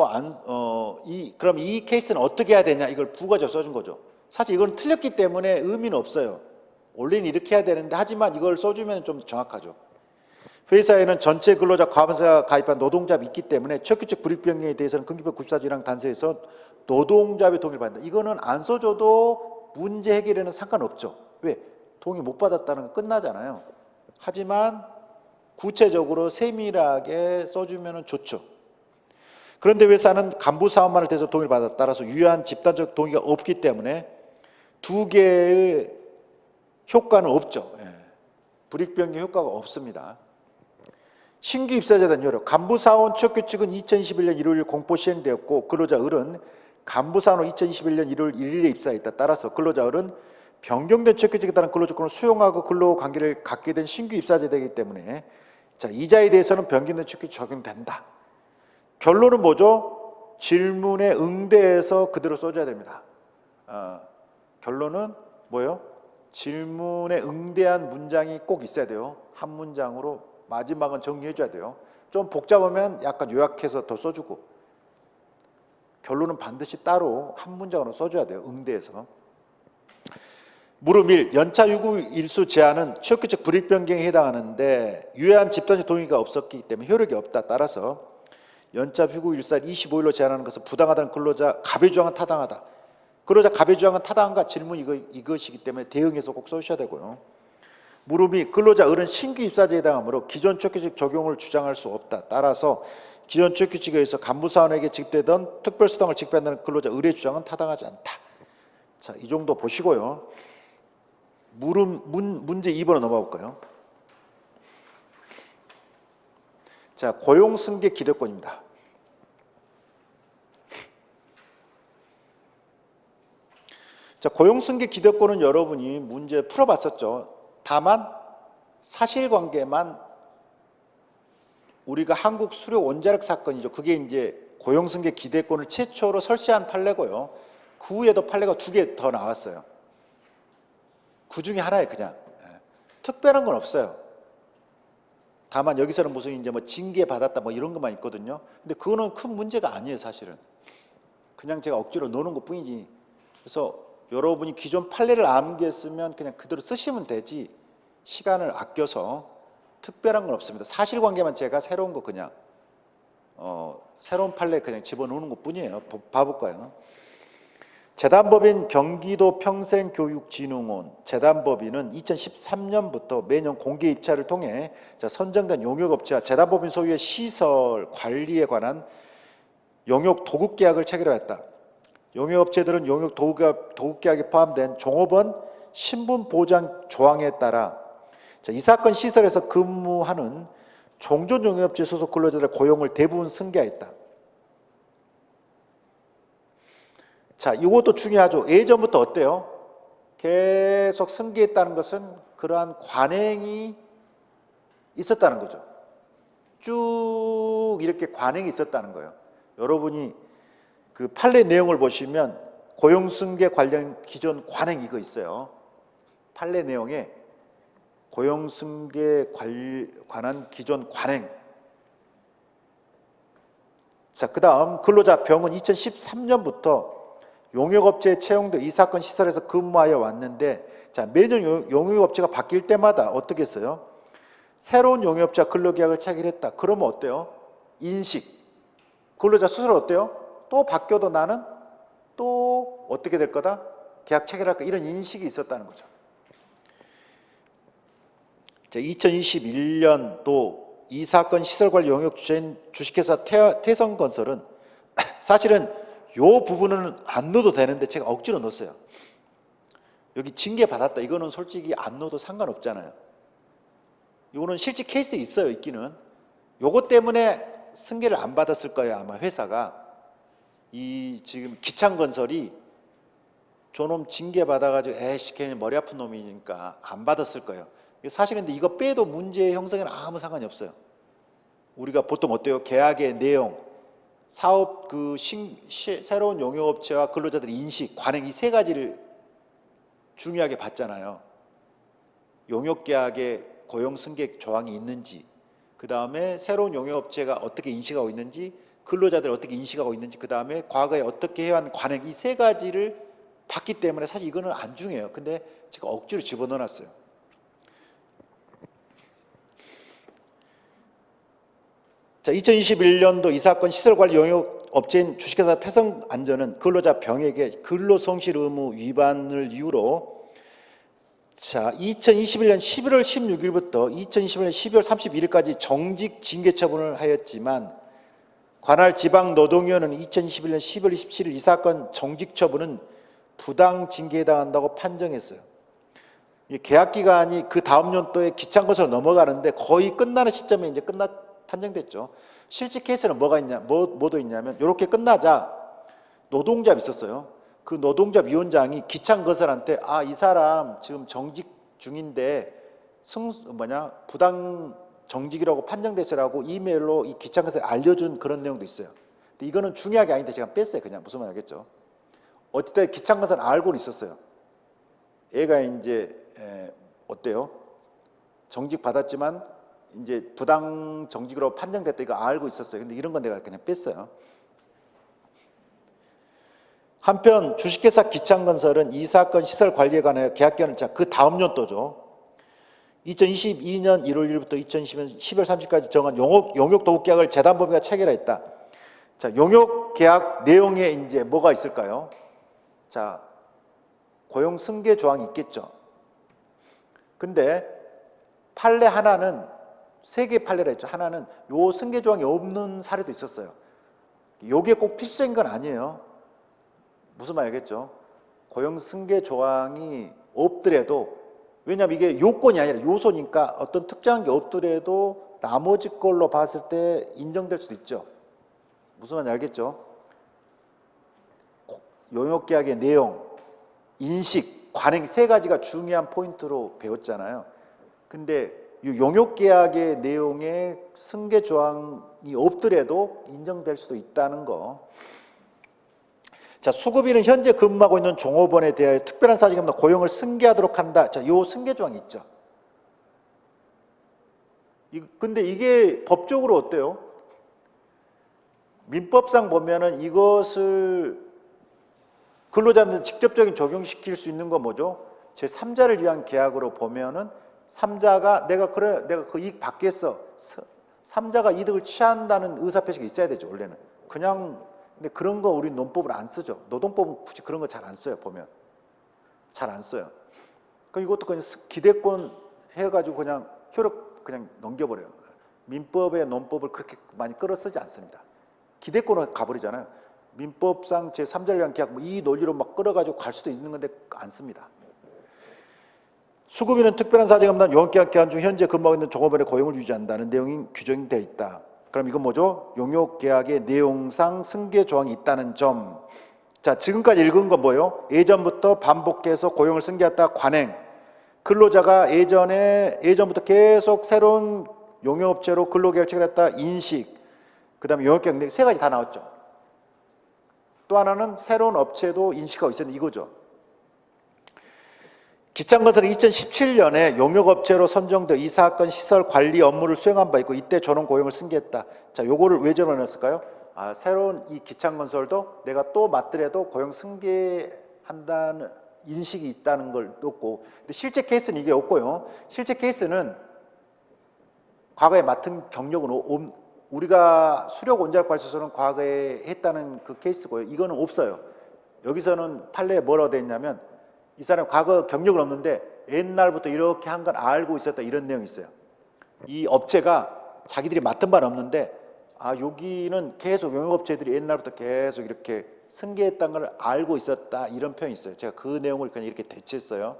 그럼 이 케이스는 어떻게 해야 되냐? 이걸 부가적으로 써준 거죠. 사실 이건 틀렸기 때문에 의미는 없어요. 원래는 이렇게 해야 되는데 하지만 이걸 써주면 좀 정확하죠. 회사에는 전체 근로자 과반수가 가입한 노동자가 있기 때문에 취업규칙 불이익 변경에 대해서는 근기법 94조 1항 단서에서 노동자의 동의를 받는다. 이거는 안 써줘도 문제 해결에는 상관없죠. 왜? 동의 못 받았다는 건 끝나잖아요. 하지만 구체적으로 세밀하게 써주면 좋죠. 그런데 회사는 간부사원만을 대해서 동의를 받았다. 따라서 유효한 집단적 동의가 없기 때문에 두 개의 효과는 없죠. 불이익 변경 효과가 없습니다. 신규 입사자에 대한 효력. 간부사원 취업규칙은 2021년 1월 1일 공포 시행되었고 근로자 을은 간부사원으로 2021년 1월 1일에 입사했다. 따라서 근로자 을은 변경된 취업규칙에 따른 근로조건을 수용하고 근로관계를 갖게 된 신규 입사자가 되기 때문에 자, 이자에 대해서는 변경된 취업규칙이 적용된다. 결론은 뭐죠? 질문에 응대해서 그대로 써줘야 됩니다. 결론은 뭐예요? 질문에 응대한 문장이 꼭 있어야 돼요. 한 문장으로 마지막은 정리해줘야 돼요. 좀 복잡하면 약간 요약해서 더 써주고 결론은 반드시 따로 한 문장으로 써줘야 돼요. 응대해서. 물음 1. 연차 유급 일수 제한은 취업규칙 불이익 변경에 해당하는데 유효한 집단적 동의가 없었기 때문에 효력이 없다. 따라서 연차 휴급 일수를 25일로 제한하는 것은 부당하다는 근로자 갑의 주장은 타당하다. 근로자 갑의 주장은 타당한가? 질문 이것이기 때문에 대응해서 꼭 써주셔야 되고요. 물음 2. 근로자 을은 신규 입사자에 해당하므로 기존 취업규칙 적용을 주장할 수 없다. 따라서 기존 취업규칙에 의해서 간부사원에게 지급되던 특별수당을 지급한다는 근로자 을의 주장은 타당하지 않다. 자, 이 정도 보시고요. 문제 2번으로 넘어가 볼까요? 자, 고용승계 기대권입니다. 자, 고용승계 기대권은 여러분이 문제 풀어봤었죠. 다만 사실관계만 우리가 한국 수료 원자력 사건이죠. 그게 이제 고용승계 기대권을 최초로 설치한 판례고요. 그 후에도 판례가 2개 더 나왔어요. 그 중에 하나에 그냥 특별한 건 없어요. 다만 여기서는 무슨 이제 뭐 징계 받았다 뭐 이런 것만 있거든요. 근데 그거는 큰 문제가 아니에요, 사실은. 그냥 제가 억지로 노는 것뿐이지. 그래서 여러분이 기존 판례를 암기했으면 그냥 그대로 쓰시면 되지. 시간을 아껴서 특별한 건 없습니다. 사실관계만 제가 새로운 거 그냥 새로운 판례 그냥 집어넣는 것뿐이에요. 봐볼까요? 재단법인 경기도 평생교육진흥원 재단법인은 2013년부터 매년 공개 입찰을 통해 선정된 용역업체와 재단법인 소유의 시설 관리에 관한 용역 도급 계약을 체결했다. 용역업체들은 용역 도급 계약에 포함된 종업원 신분 보장 조항에 따라 이 사건 시설에서 근무하는 종전 용역업체 소속 근로자들의 고용을 대부분 승계하였다. 자, 이것도 중요하죠. 예전부터 어때요? 계속 승계했다는 것은 그러한 관행이 있었다는 거죠. 쭉 이렇게 관행이 있었다는 거예요. 여러분이 그 판례 내용을 보시면 고용승계 관련 기존 관행 이거 있어요. 판례 내용에 고용승계 관한 기존 관행. 자, 그 다음 근로자 병은 2013년부터 용역업체에 채용돼 이 사건 시설에서 근무하여 왔는데, 자, 매년 용역업체가 바뀔 때마다 어떻게 했어요? 새로운 용역업체와 근로계약을 체결했다. 그러면 어때요? 인식. 근로자 스스로 어때요? 또 바뀌어도 나는 또 어떻게 될 거다? 계약 체결할까? 이런 인식이 있었다는 거죠. 자, 2021년 또 이 사건 시설관리 용역 주체인 주식회사 태성건설은 사실은 요 부분은 안 넣어도 되는데 제가 억지로 넣었어요. 여기 징계 받았다. 이거는 솔직히 안 넣어도 상관없잖아요. 이거는 실제 케이스에 있어요, 있기는. 요것 때문에 승계를 안 받았을 거예요, 아마 회사가. 이 지금 기창건설이 저놈 징계 받아가지고 에이씨 걔네 머리 아픈 놈이니까 안 받았을 거예요. 사실은 근데 이거 빼도 문제 형성에는 아무 상관이 없어요. 우리가 보통 어때요? 계약의 내용, 사업 새로운 용역업체와 근로자들의 인식, 관행 이 3가지를 중요하게 봤잖아요. 용역계약에 고용승계 조항이 있는지, 그 다음에 새로운 용역업체가 어떻게 인식하고 있는지, 근로자들 어떻게 인식하고 있는지, 그 다음에 과거에 어떻게 해왔는 관행 이 3가지를 봤기 때문에 사실 이거는 안 중요해요. 근데 제가 억지로 집어넣어놨어요. 자, 2021년도 이 사건 시설관리 용역업체인 주식회사 태성안전은 근로자 병에게 근로성실 의무 위반을 이유로 자, 2021년 11월 16일부터 2021년 12월 31일까지 정직 징계 처분을 하였지만 관할 지방노동위원회는 2021년 10월 27일 이 사건 정직 처분은 부당 징계에 해당한다고 판정했어요. 이 계약 기간이 그 다음 연도에 기창건설로 넘어가는데 거의 끝나는 시점에 이제 판정됐죠. 실제 케이스는 뭐도 있냐면 이렇게 끝나자 노동잡이 있었어요. 그 노동잡 위원장이 기창건설한테 이 사람 지금 정직 중인데 부당 정직이라고 판정됐어라고 이메일로 이 기창건설에 알려준 그런 내용도 있어요. 근데 이거는 중요하게 아닌데 제가 뺐어요. 그냥 무슨 말 알겠죠? 어쨌든 기창건설은 알고는 있었어요. 얘가 이제 어때요? 정직 받았지만 이제 부당 정직으로 판정됐다 이거 알고 있었어요. 근데 이런 건 내가 그냥 뺐어요. 한편 주식회사 기창건설은 이 사건 시설 관리에 관하여 계약기간을 그 다음 연도죠. 2022년 1월 1일부터 2020년 10월 30일까지 정한 용역 도급 계약을 재단법인과 체결했다. 자, 용역 계약 내용에 이제 뭐가 있을까요? 자, 고용 승계 조항이 있겠죠. 근데 판례 하나는 3개 판례라 했죠. 하나는 요 승계 조항이 없는 사례도 있었어요. 요게 꼭 필수인 건 아니에요. 무슨 말 알겠죠? 고용 승계 조항이 없더라도 왜냐하면 이게 요건이 아니라 요소니까 어떤 특정한 게 없더라도 나머지 걸로 봤을 때 인정될 수도 있죠. 무슨 말인지 알겠죠? 용역계약의 내용, 인식, 관행 3가지가 중요한 포인트로 배웠잖아요. 근데 이 용역계약의 내용에 승계 조항이 없더라도 인정될 수도 있다는 거. 자, 수급인은 현재 근무하고 있는 종업원에 대하여 특별한 사정이 없는 고용을 승계하도록 한다. 자, 요 승계 조항이 있죠. 근데 이게 법적으로 어때요? 민법상 보면은 이것을 근로자한테 직접적인 적용시킬 수 있는 건 뭐죠? 제3자를 위한 계약으로 보면은 3자가 내가 그 이익 받겠어. 3자가 이득을 취한다는 의사표시가 있어야 되죠, 원래는. 그냥 근데 그런 거 우리 논법을 안 쓰죠. 노동법은 굳이 그런 거 잘 안 써요, 보면. 잘 안 써요. 그럼 이것도 그냥 기대권 해가지고 그냥 효력 그냥 넘겨버려요. 민법의 논법을 그렇게 많이 끌어 쓰지 않습니다. 기대권으로 가버리잖아요. 민법상 제3자를 위한 계약 이 논리로 막 끌어가지고 갈 수도 있는 건데 안 씁니다. 수급인은 특별한 사정이 없는 용역계약 기간 중 현재 근무하고 있는 종업원의 고용을 유지한다는 내용이 규정되어 있다. 그럼 이건 뭐죠? 용역계약의 내용상 승계 조항이 있다는 점. 자, 지금까지 읽은 건 뭐예요? 예전부터 반복해서 고용을 승계했다 관행. 근로자가 예전부터 계속 새로운 용역업체로 근로계약을 체결했다 인식. 그 다음에 용역계약 세 가지 다 나왔죠. 또 하나는 새로운 업체도 인식하고 있었는데 이거죠. 기창건설은 2017년에 용역업체로 선정되어 이 사건 시설 관리 업무를 수행한 바 있고 이때 전원 고용을 승계했다. 자, 요거를 왜 전환했을까요? 아, 새로운 이 기창건설도 내가 또 맡더라도 고용 승계한다는 인식이 있다는 걸 넣고, 근데 실제 케이스는 이게 없고요. 실제 케이스는 과거에 맡은 경력은 우리가 수력 원자력 발전소는 과거에 했다는 그 케이스고요. 이거는 없어요. 여기서는 판례에 뭐라고 돼 있냐면 이 사람 과거 경력은 없는데 옛날부터 이렇게 한 건 알고 있었다 이런 내용이 있어요. 이 업체가 자기들이 맡은 바는 없는데 아, 여기는 계속 용역업체들이 옛날부터 계속 이렇게 승계했다는 걸 알고 있었다 이런 표현이 있어요. 제가 그 내용을 그냥 이렇게 대체했어요.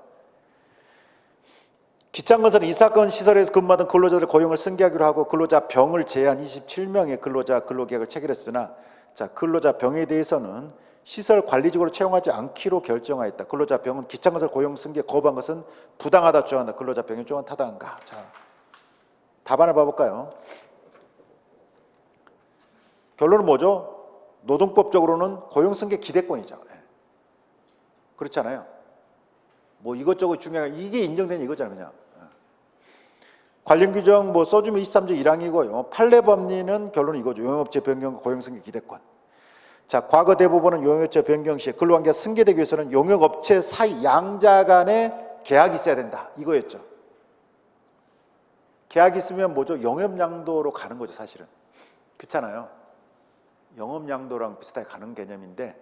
기창건설은 이 사건 시설에서 근무하던 근로자들 고용을 승계하기로 하고 근로자 병을 제한 27명의 근로자 근로계약을 체결했으나 자, 근로자 병에 대해서는 시설 관리직으로 채용하지 않기로 결정하였다. 근로자 병은 기창건설 고용 승계 거부한 것은 부당하다 주장한다. 근로자 병의 주장은 타당한가? 자, 답안을 봐볼까요? 결론은 뭐죠? 노동법적으로는 고용 승계 기대권이죠. 그렇잖아요. 뭐 이것저것 중요한 이게 인정된 이거잖아요, 그냥. 관련 규정 뭐 써주면 23조 1항이고요. 판례 법리는 결론은 이거죠. 용역업체 변경 고용 승계 기대권. 자, 과거 대부분은 용역업체 변경 시에 근로관계가 승계되기 위해서는 용역업체 사이 양자 간에 계약이 있어야 된다. 이거였죠. 계약이 있으면 뭐죠? 영업양도로 가는 거죠, 사실은. 그렇잖아요. 영업양도랑 비슷하게 가는 개념인데,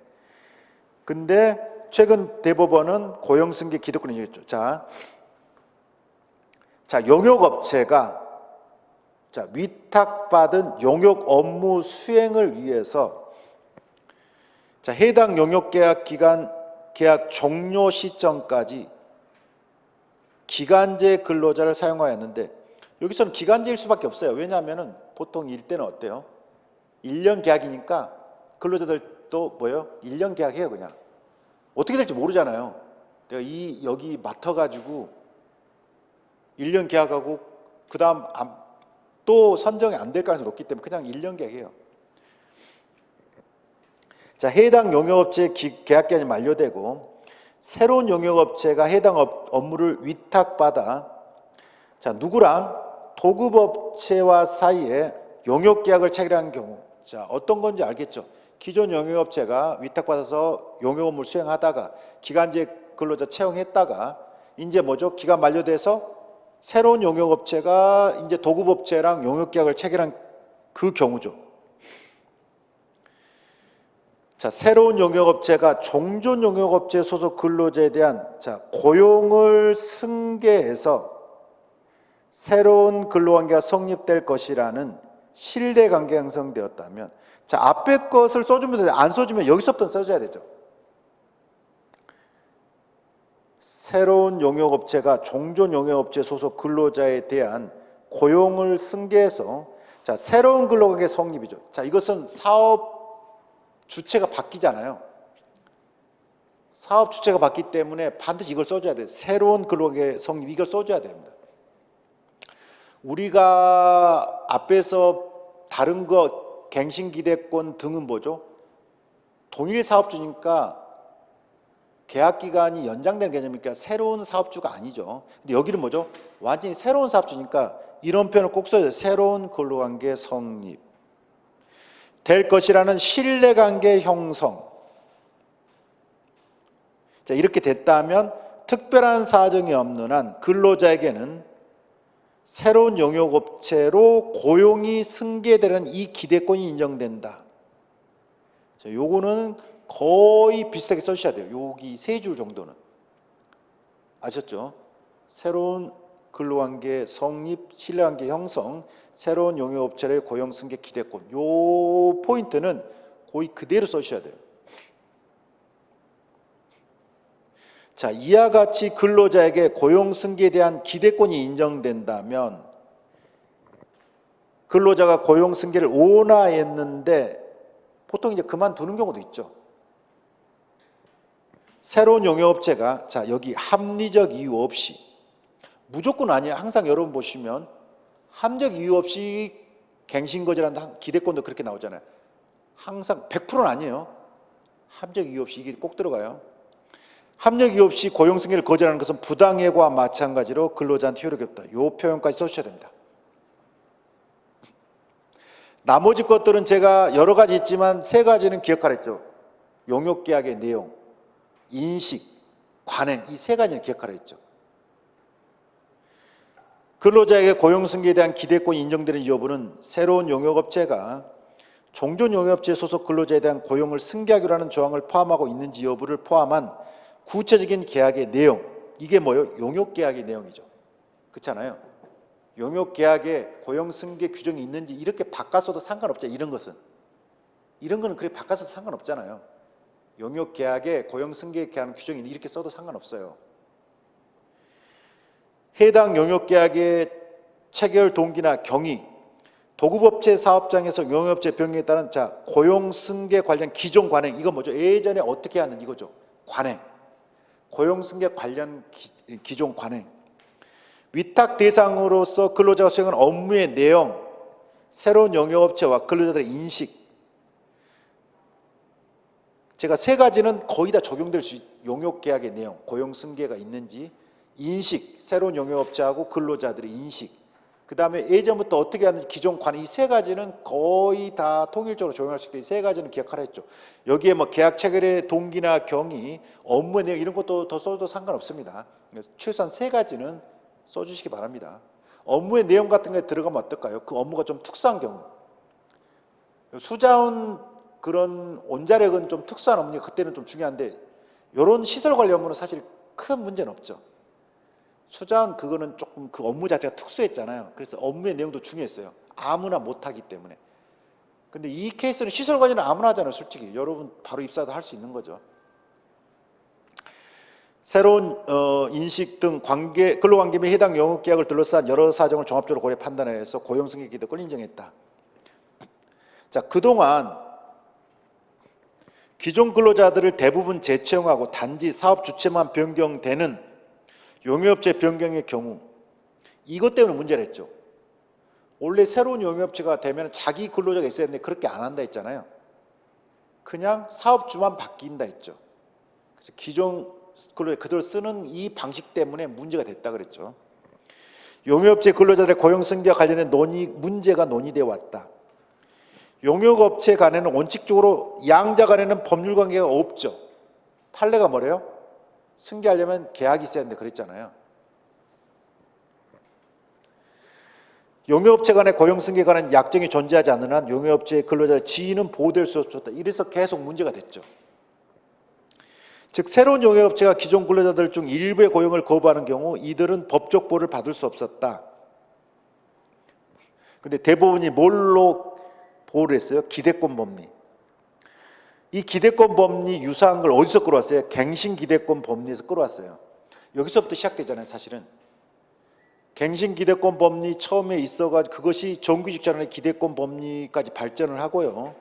근데 최근 대법원은 고용 승계 기대권을 얘기했죠. 자, 용역업체가 위탁받은 용역 업무 수행을 위해서 해당 용역계약 기간 계약 종료 시점까지 기간제 근로자를 사용하였는데 여기서는 기간제일 수밖에 없어요. 왜냐하면 보통 일때는 어때요? 1년 계약이니까 근로자들도 뭐예요? 1년 계약해요, 그냥. 어떻게 될지 모르잖아요. 내가 여기 맡아가지고 1년 계약하고 그 다음 또 선정이 안 될 가능성이 높기 때문에 그냥 1년 계약해요. 자, 해당 용역업체 계약 기간이 만료되고 새로운 용역업체가 해당 업무를 위탁받아 자, 누구랑 도급업체와 사이에 용역계약을 체결한 경우 자, 어떤 건지 알겠죠? 기존 용역업체가 위탁받아서 용역 업무를 수행하다가 기간제 근로자 채용했다가 이제 뭐죠? 기간 만료돼서 새로운 용역업체가 이제 도급업체랑 용역계약을 체결한 그 경우죠. 자, 새로운 용역업체가 종전 용역업체 소속 근로자에 대한 고용을 승계해서 새로운 근로관계가 성립될 것이라는 신뢰관계가 형성되었다면 자, 앞에 것을 써주면 되는데 안 써주면 여기서부터 써줘야 되죠. 새로운 용역업체가 종전 용역업체 소속 근로자에 대한 고용을 승계해서 자, 새로운 근로관계 성립이죠. 자, 이것은 사업 주체가 바뀌잖아요. 사업 주체가 바뀌기 때문에 반드시 이걸 써줘야 돼요. 새로운 근로관계 성립 이걸 써줘야 됩니다. 우리가 앞에서 다른 거 갱신기대권 등은 뭐죠? 동일 사업주니까 계약 기간이 연장되는 개념이니까 새로운 사업주가 아니죠. 근데 여기는 뭐죠? 완전히 새로운 사업주니까 이런 표현을 꼭 써야 돼요. 새로운 근로관계 성립. 될 것이라는 신뢰관계 형성. 자, 이렇게 됐다면 특별한 사정이 없는 한 근로자에게는 새로운 용역업체로 고용이 승계되는 이 기대권이 인정된다. 자, 요거는 거의 비슷하게 써주셔야 돼요. 여기 세 줄 정도는. 아셨죠? 새로운 근로관계 성립, 신뢰관계 형성, 새로운 용역업체의 고용 승계 기대권. 요 포인트는 거의 그대로 써주셔야 돼요. 자, 이와 같이 근로자에게 고용 승계에 대한 기대권이 인정된다면 근로자가 고용 승계를 원하였는데 보통 이제 그만두는 경우도 있죠. 새로운 용역업체가 자, 여기 합리적 이유 없이 무조건 아니에요. 항상 여러분 보시면 합리적 이유 없이 갱신거절한다 기대권도 그렇게 나오잖아요. 항상 100%는 아니에요. 합리적 이유 없이 이게 꼭 들어가요. 합리적 이유 없이 고용 승계를 거절하는 것은 부당해고와 마찬가지로 근로자한테 효력이 없다. 이 표현까지 써주셔야 됩니다. 나머지 것들은 제가 여러 가지 있지만 세 가지는 기억하라 했죠. 용역계약의 내용, 인식, 관행 이 세 가지는 기억하라 했죠. 근로자에게 고용 승계에 대한 기대권이 인정되는 여부는 새로운 용역업체가 종전 용역업체 소속 근로자에 대한 고용을 승계하기로 하는 조항을 포함하고 있는지 여부를 포함한 구체적인 계약의 내용, 이게 뭐예요? 용역계약의 내용이죠. 그렇잖아요. 용역계약에 고용 승계 규정이 있는지 이렇게 바꿨어도 상관없죠. 이런 것은. 이런 거는 그렇게 바꿨어도 상관없잖아요. 용역계약에 고용 승계 계약 규정이 이렇게 써도 상관없어요. 해당 용역계약의 체결 동기나 경위, 도급업체 사업장에서 용역업체 변경에 따른 자 고용 승계 관련 기존 관행, 이거 뭐죠? 예전에 어떻게 하는지 이거죠. 관행. 고용 승계 관련 기존 관행. 위탁 대상으로서 근로자가 수행한 업무의 내용, 새로운 용역업체와 근로자들의 인식. 제가 세 가지는 거의 다 적용될 수 있어요. 용역계약의 내용, 고용 승계가 있는지, 인식, 새로운 용역업체하고 근로자들의 인식, 그 다음에 예전부터 어떻게 하는지 기존 관행, 이 세 가지는 거의 다 통일적으로 적용할 수 있다. 이 세 가지는 기억하라 했죠. 여기에 뭐 계약 체결의 동기나 경위, 업무 내용 이런 것도 더 써도 상관없습니다. 최소한 세 가지는 써주시기 바랍니다. 업무의 내용 같은 게 들어가면 어떨까요? 그 업무가 좀 특수한 경우, 수자원 그런 원자력은 좀 특수한 업무니까 그때는 좀 중요한데 이런 시설 관리 업무는 사실 큰 문제는 없죠. 수자원 그거는 조금 그 업무 자체가 특수했잖아요. 그래서 업무의 내용도 중요했어요. 아무나 못하기 때문에. 근데 이 케이스는 시설 관리는 아무나 하잖아요. 솔직히 여러분 바로 입사도 할 수 있는 거죠. 새로운 인식 등 근로관계 및 해당 용역계약을 둘러싼 여러 사정을 종합적으로 고려 판단해서 고용승계 기대권을 인정했다. 자, 그동안 기존 근로자들을 대부분 재채용하고 단지 사업 주체만 변경되는 용역업체 변경의 경우, 이것 때문에 문제를 했죠. 원래 새로운 용역업체가 되면 자기 근로자가 있어야 되는데 그렇게 안 한다 했잖아요. 그냥 사업주만 바뀐다 했죠. 그래서 기존 근로자 그대로 쓰는 이 방식 때문에 문제가 됐다 그랬죠. 용역업체 근로자들의 고용승계와 관련된 문제가 논의되어 왔다. 용역업체 간에는 원칙적으로 양자 간에는 법률관계가 없죠. 판례가 뭐래요? 승계하려면 계약이 있어야 하는데 그랬잖아요. 용역업체 간의 고용승계에 관한 약정이 존재하지 않는 한 용역업체의 근로자의 지위는 보호될 수 없었다. 이래서 계속 문제가 됐죠. 즉 새로운 용역업체가 기존 근로자들 중 일부의 고용을 거부하는 경우 이들은 법적 보호를 받을 수 없었다. 근데 대부분이 뭘로 보호를 했어요? 기대권 법리. 이 기대권 법리 유사한 걸 어디서 끌어왔어요? 갱신 기대권 법리에서 끌어왔어요. 여기서부터 시작되잖아요, 사실은. 갱신 기대권 법리 처음에 있어가지고 그것이 정규직 전환의 기대권 법리까지 발전을 하고요.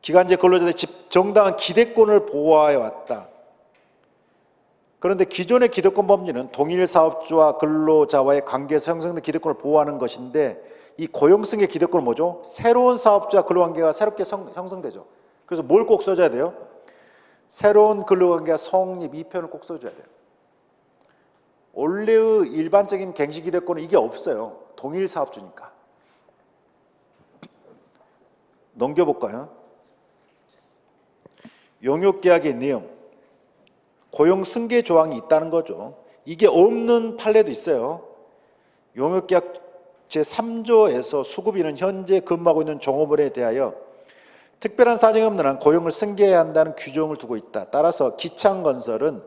기간제 근로자들의 정당한 기대권을 보호해 왔다. 그런데 기존의 기득권 법리는 동일 사업주와 근로자와의 관계에서 형성된 기득권을 보호하는 것인데 이 고용승계 기득권은 뭐죠? 새로운 사업주와 근로관계가 새롭게 형성되죠. 그래서 뭘 꼭 써줘야 돼요? 새로운 근로관계가 성립, 이 표현을 꼭 써줘야 돼요. 원래의 일반적인 갱시 기득권은 이게 없어요. 동일 사업주니까. 넘겨볼까요? 용역계약의 내용, 고용승계 조항이 있다는 거죠. 이게 없는 판례도 있어요. 용역계약 제3조에서 수급인은 현재 근무하고 있는 종업원에 대하여 특별한 사정이 없는 한 고용을 승계해야 한다는 규정을 두고 있다. 따라서 기창건설은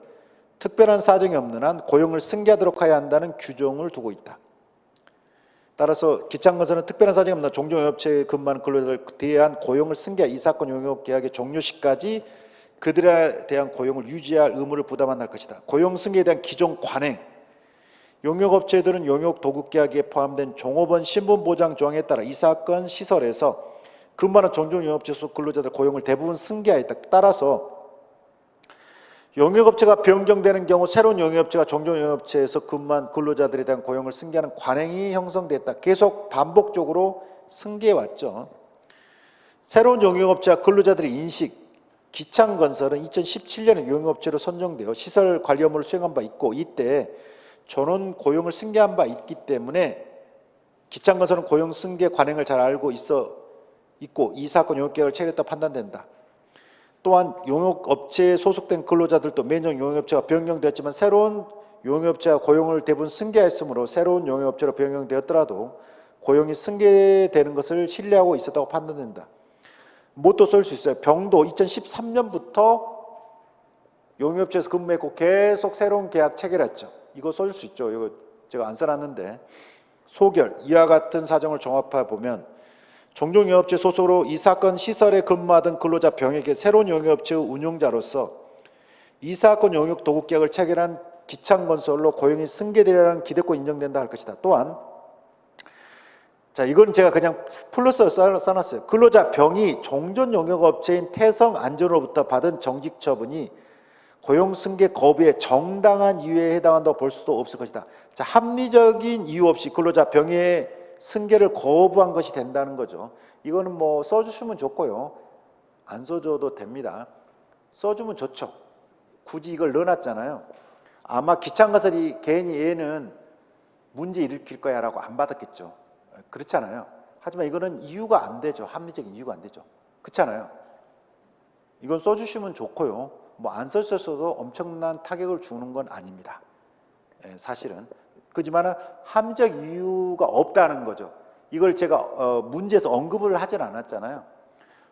특별한 사정이 없는 한 고용을 승계하도록 해야 한다는 규정을 두고 있다. 따라서 기창건설은 특별한 사정이 없는 한 종종업체에 근무하는 근로자들에 대한 고용을 승계하 이 사건 용역계약의 종료 시까지 그들에 대한 고용을 유지할 의무를 부담한다 할 것이다. 고용 승계에 대한 기존 관행, 용역업체들은 용역도급계약에 포함된 종업원 신분보장 조항에 따라 이 사건 시설에서 근무하는 종종용역업체 속 근로자들 고용을 대부분 승계하였다. 따라서 용역업체가 변경되는 경우 새로운 용역업체가 종종용역업체에서 근무한 근로자들에 대한 고용을 승계하는 관행이 형성됐다. 계속 반복적으로 승계해왔죠. 새로운 용역업체와 근로자들의 인식, 기창건설은 2017년에 용역업체로 선정되어 시설 관리 업무를 수행한 바 있고 이때 전원 고용을 승계한 바 있기 때문에 기창건설은 고용 승계 관행을 잘 알고 있고 이 사건 용역계약을 체결했다 판단된다. 또한 용역업체에 소속된 근로자들도 매년 용역업체가 변경되었지만 새로운 용역업체가 고용을 대부분 승계했으므로 새로운 용역업체로 변경되었더라도 고용이 승계되는 것을 신뢰하고 있었다고 판단된다. 뭣도 쓸 수 있어요. 병도 2013년부터 용역업체에서 근무했고 계속 새로운 계약 체결했죠. 이거 써줄 수 있죠. 이거 제가 안 써놨는데 소결, 이와 같은 사정을 종합해 보면 종종용역업체 소속으로 이 사건 시설에 근무하던 근로자 병에게 새로운 용역업체의 운용자로서 이 사건 용역 도급계약을 체결한 기창건설로 고용이 승계되리라는 기대권 인정된다 할 것이다. 또한 자, 이건 제가 그냥 플러스로 써놨어요. 근로자 병이 종전 용역업체인 태성안전으로부터 받은 정직 처분이 고용 승계 거부의 정당한 이유에 해당한다고 볼 수도 없을 것이다. 자, 합리적인 이유 없이 근로자 병의 승계를 거부한 것이 된다는 거죠. 이거는 뭐 써주시면 좋고요. 안 써줘도 됩니다. 써주면 좋죠. 굳이 이걸 넣어놨잖아요. 아마 기창건설이 괜히 얘는 문제 일으킬 거야 라고 안 받았겠죠. 그렇잖아요. 하지만 이거는 이유가 안 되죠. 합리적인 이유가 안 되죠. 그렇잖아요. 이건 써주시면 좋고요. 뭐 안 썼어도 엄청난 타격을 주는 건 아닙니다. 사실은. 그지만 합리적 이유가 없다는 거죠. 이걸 제가 문제에서 언급을 하진 않았잖아요.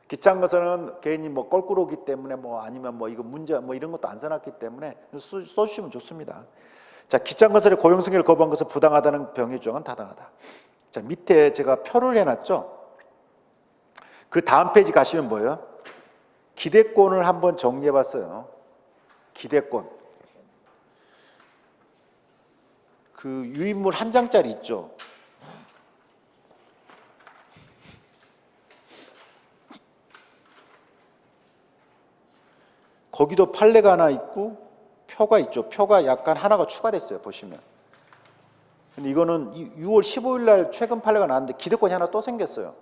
기창건설은 괜히 뭐 껄끄러우기 때문에 뭐 아니면 뭐 이거 문제 뭐 이런 것도 안 써놨기 때문에 써주시면 좋습니다. 자, 기창건설의 고용 승계를 거부한 것은 부당하다는 병의 주장은 타당하다. 자, 밑에 제가 표를 해놨죠. 그 다음 페이지 가시면 뭐예요? 기대권을 한번 정리해봤어요. 기대권. 그 유인물 한 장짜리 있죠. 거기도 판례가 하나 있고 표가 있죠. 표가 약간 하나가 추가됐어요. 보시면. 근데 이거는 6월 15일 날 최근 판례가 나왔는데 기대권이 하나 또 생겼어요.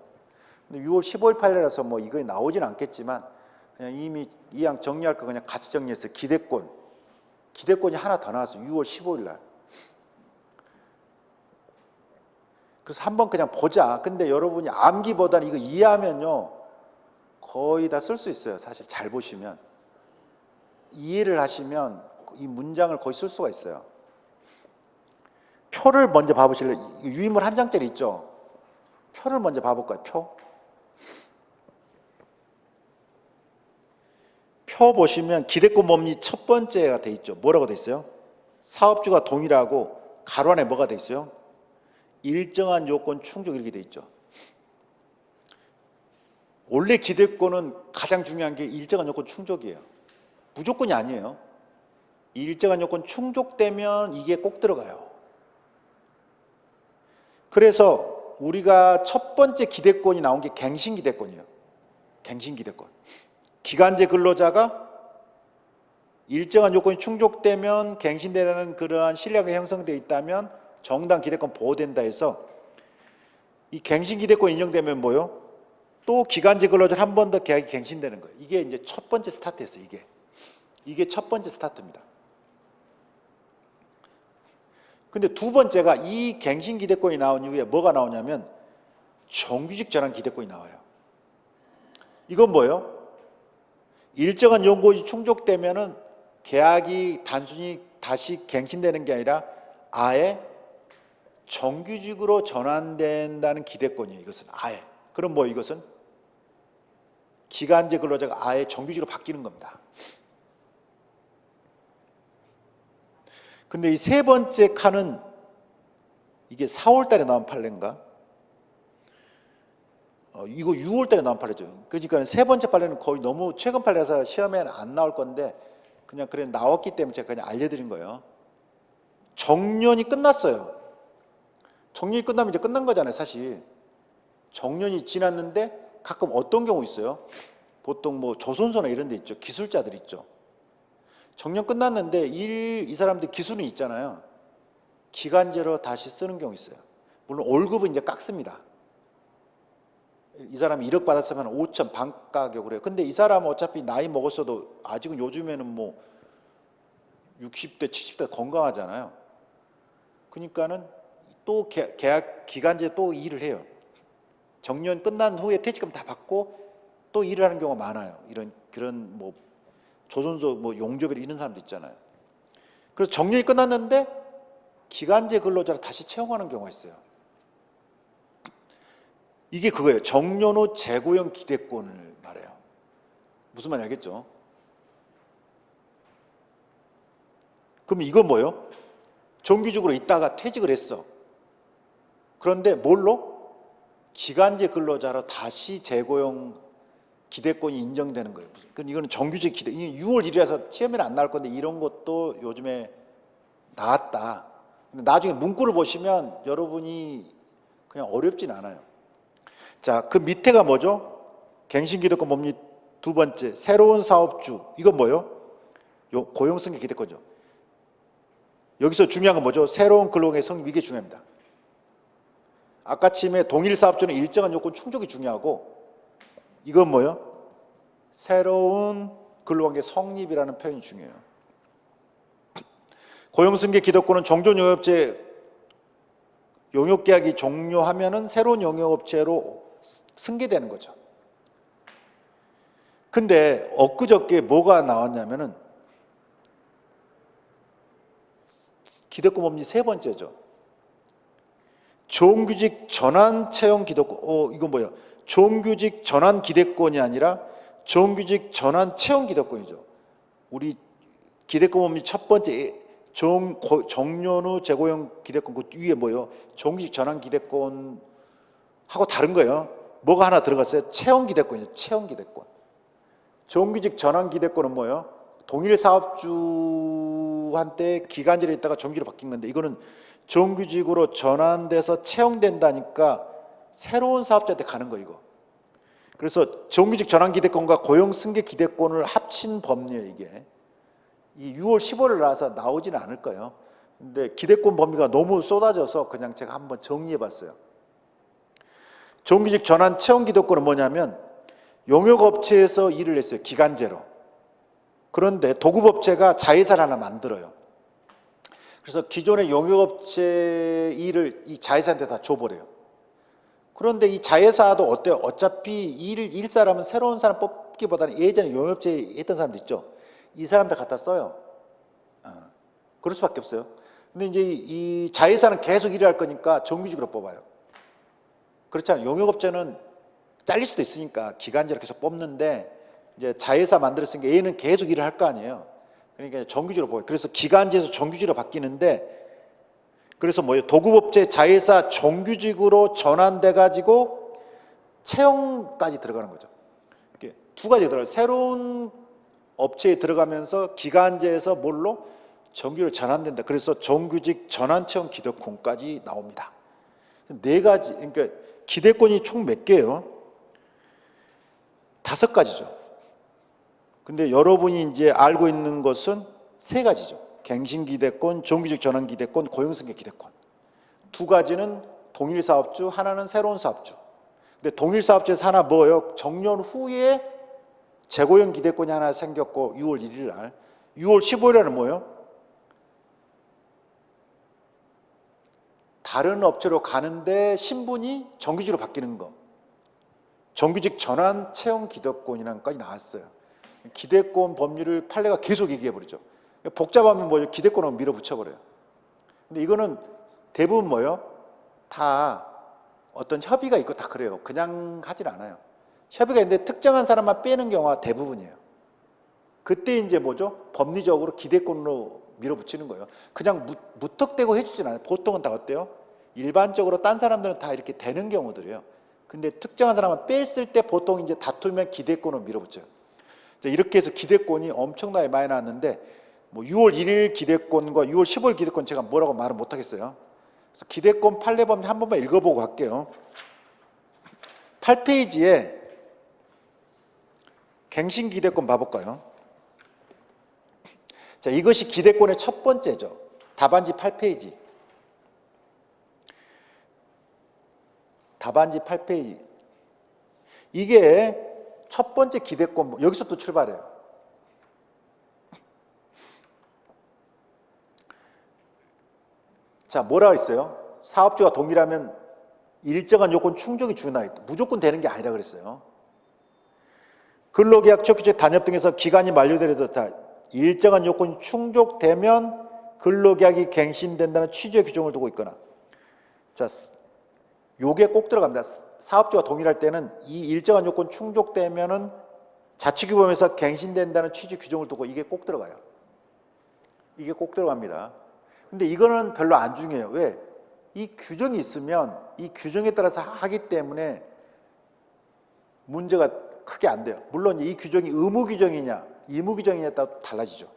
근데 6월 15일 판례라서 뭐 이거 나오진 않겠지만 그냥 이미 이 양 정리할 거 그냥 같이 정리했어요. 기대권이 하나 더 나왔어요. 6월 15일 날. 그래서 한번 그냥 보자. 근데 여러분이 암기보다는 이거 이해하면요 거의 다 쓸 수 있어요. 사실 잘 보시면 이해를 하시면 이 문장을 거의 쓸 수가 있어요. 표를 먼저 봐보실래요? 유인물 한 장짜리 있죠? 표를 먼저 봐볼까요? 표 보시면 기대권 법리 첫 번째가 돼 있죠. 뭐라고 돼 있어요? 사업주가 동일하고 가로 안에 뭐가 돼 있어요? 일정한 요건 충족 이렇게 돼 있죠. 원래 기대권은 가장 중요한 게 일정한 요건 충족이에요. 무조건이 아니에요. 일정한 요건 충족되면 이게 꼭 들어가요. 그래서 우리가 첫 번째 기대권이 나온 게 갱신기대권이에요. 갱신기대권. 기간제 근로자가 일정한 요건이 충족되면 갱신되라는 그러한 신뢰가 형성되어 있다면 정당 기대권 보호된다 해서 이 갱신 기대권 인정되면 뭐요? 또 기간제 근로자를 한 번 더 계약이 갱신되는 거예요. 이게 이제 첫 번째 스타트였어요. 이게 첫 번째 스타트입니다. 근데 두 번째가 이 갱신 기대권이 나온 이후에 뭐가 나오냐면 정규직 전환 기대권이 나와요. 이건 뭐예요? 일정한 요건이 충족되면은 계약이 단순히 다시 갱신되는 게 아니라 아예 정규직으로 전환된다는 기대권이에요. 이것은 아예. 그럼 뭐 이것은 기간제 근로자가 아예 정규직으로 바뀌는 겁니다. 근데 이 세 번째 칸은 이게 4월 달에 나온 판례인가? 이거 6월 달에 나온 판례죠. 그러니까 세 번째 판례는 거의 너무 최근 판례라서 시험에 안 나올 건데 그냥 그래 나왔기 때문에 제가 그냥 알려드린 거예요. 정년이 끝났어요. 정년이 끝나면 이제 끝난 거잖아요, 사실. 정년이 지났는데 가끔 어떤 경우 있어요? 보통 뭐 조선소나 이런 데 있죠. 기술자들 있죠. 정년 끝났는데 이 사람들 기술은 있잖아요. 기간제로 다시 쓰는 경우 있어요. 물론 월급은 이제 깎습니다. 이 사람이 1억 받았으면 5천 반가격으로 해요. 근데 이 사람은 어차피 나이 먹었어도 아직은 요즘에는 뭐 60대, 70대 건강하잖아요. 그러니까는 또 계약 기간제 또 일을 해요. 정년 끝난 후에 퇴직금 다 받고 또 일을 하는 경우가 많아요. 그런 뭐 조선소 뭐 용접일 이런 사람도 있잖아요. 그래서 정년이 끝났는데 기간제 근로자를 다시 채용하는 경우가 있어요. 이게 그거예요. 정년 후 재고용 기대권을 말해요. 무슨 말인지 알겠죠? 그럼 이건 뭐예요? 정규직으로 있다가 퇴직을 했어. 그런데 뭘로? 기간제 근로자로 다시 재고용 기대권이 인정되는 거예요. 이거는 정규직 기대. 6월 1일에서 시험에는 안 나올 건데 이런 것도 요즘에 나왔다. 근데 나중에 문구를 보시면 여러분이 그냥 어렵진 않아요. 자, 그 밑에가 뭐죠? 갱신기대권 법리 두 번째, 새로운 사업주. 이건 뭐예요? 고용승계 기대권이죠. 여기서 중요한 건 뭐죠? 새로운 근로관계 성립, 이게 중요합니다. 아까 침에 동일 사업주는 일정한 요건 충족이 중요하고 이건 뭐예요? 새로운 근로관계 성립이라는 표현이 중요해요. 고용승계 기대권은 종전 용역업체 용역계약이 종료하면은 새로운 용역업체로 승계되는 거죠. 근데 엊그저께 뭐가 나왔냐면은 기대권 법리 세 번째죠. 정규직 전환 채용 기대권. 이건 뭐야? 정규직 전환 기대권이 아니라 정규직 전환 채용 기대권이죠. 우리 기대권 법리 첫 번째 정년 후 재고용 기대권 그 위에 뭐예요? 정규직 전환 기대권 하고 다른 거예요. 뭐가 하나 들어갔어요? 채용 기대권이죠. 채용 기대권. 정규직 전환 기대권은 뭐예요? 동일 사업주한테 기간제로 있다가 정규직으로 바뀐 건데 이거는 정규직으로 전환돼서 채용된다니까 새로운 사업자한테 가는 거 이거. 그래서 정규직 전환 기대권과 고용 승계 기대권을 합친 법리예요 이게. 이 6월 15일 나와서 나오지는 않을 거예요. 근데 기대권 범위가 너무 쏟아져서 그냥 제가 한번 정리해 봤어요. 정규직 전환 채용 기대권은 뭐냐면 용역업체에서 일을 했어요. 기간제로. 그런데 도급업체가 자회사를 하나 만들어요. 그래서 기존의 용역업체 일을 이 자회사한테 다 줘버려요. 그런데 이 자회사도 어때요? 어차피 일 사람은 새로운 사람 뽑기보다는 예전에 용역업체에 했던 사람도 있죠. 이 사람들 갖다 써요. 그럴 수밖에 없어요. 근데 이제 이 자회사는 계속 일을 할 거니까 정규직으로 뽑아요. 그렇잖아요. 용역업체는 잘릴 수도 있으니까 기간제로 계속 뽑는데 이제 자회사 만들었으니까 얘는 계속 일을 할 거 아니에요. 그러니까 정규직으로 뽑아요. 그래서 기간제에서 정규직으로 바뀌는데 그래서 뭐예요? 도급업체 자회사 정규직으로 전환돼 가지고 채용까지 들어가는 거죠. 이렇게 두 가지 들어가요. 새로운 업체에 들어가면서 기간제에서 뭘로? 정규로 전환된다. 그래서 정규직 전환 채용 기대권까지 나옵니다. 네 가지, 그러니까 기대권이 총 몇 개예요? 5가지죠. 근데 여러분이 이제 알고 있는 것은 세 가지죠. 갱신기대권, 정규직 전환기대권, 고용승계기대권. 두 가지는 동일 사업주, 하나는 새로운 사업주. 근데 동일 사업주에서 하나 뭐예요? 정년 후에 재고용 기대권이 하나 생겼고 6월 1일 날. 6월 15일 날은 뭐예요? 다른 업체로 가는데 신분이 정규직으로 바뀌는 거. 정규직 전환 채용 기대권이라는 것까지 나왔어요. 기대권 법률을 판례가 계속 얘기해버리죠. 복잡하면 뭐죠? 기대권으로 밀어붙여버려요. 근데 이거는 대부분 뭐예요? 다 어떤 협의가 있고 다 그래요. 그냥 하질 않아요. 협의가 있는데 특정한 사람만 빼는 경우가 대부분이에요. 그때 이제 뭐죠? 법리적으로 기대권으로 밀어붙이는 거예요. 그냥 무턱대고 해주진 않아요. 보통은 다 어때요? 일반적으로 딴 사람들은 다 이렇게 되는 경우들이에요. 근데 특정한 사람만 뺐을 때 보통 이제 다투면 기대권으로 밀어붙여요. 이렇게 해서 기대권이 엄청나게 많이 나왔는데 뭐 6월 1일 기대권과 6월 15일 기대권 제가 뭐라고 말을 못 하겠어요. 그래서 기대권 판례법 한 번만 읽어보고 갈게요. 8페이지에 갱신 기대권 봐볼까요? 자, 이것이 기대권의 첫 번째죠. 답안지 8페이지. 답안지 8페이지. 이게 첫 번째 기대권, 여기서 또 출발해요. 자, 뭐라 했어요? 사업주가 동일하면 일정한 요건 충족이 주나 했다. 무조건 되는 게 아니라 그랬어요. 근로계약, 초기직, 단협 등에서 기간이 만료되려도 다 일정한 요건이 충족되면 근로계약이 갱신된다는 취지의 규정을 두고 있거나, 자, 요게 꼭 들어갑니다. 사업주가 동일할 때는 이 일정한 요건 충족되면은 자치규범에서 갱신된다는 취지 규정을 두고 이게 꼭 들어가요. 이게 꼭 들어갑니다. 근데 이거는 별로 안 중요해요. 왜? 이 규정이 있으면 이 규정에 따라서 하기 때문에 문제가 크게 안 돼요. 물론 이 규정이 의무 규정이냐 의무 규정이냐에 따라 달라지죠.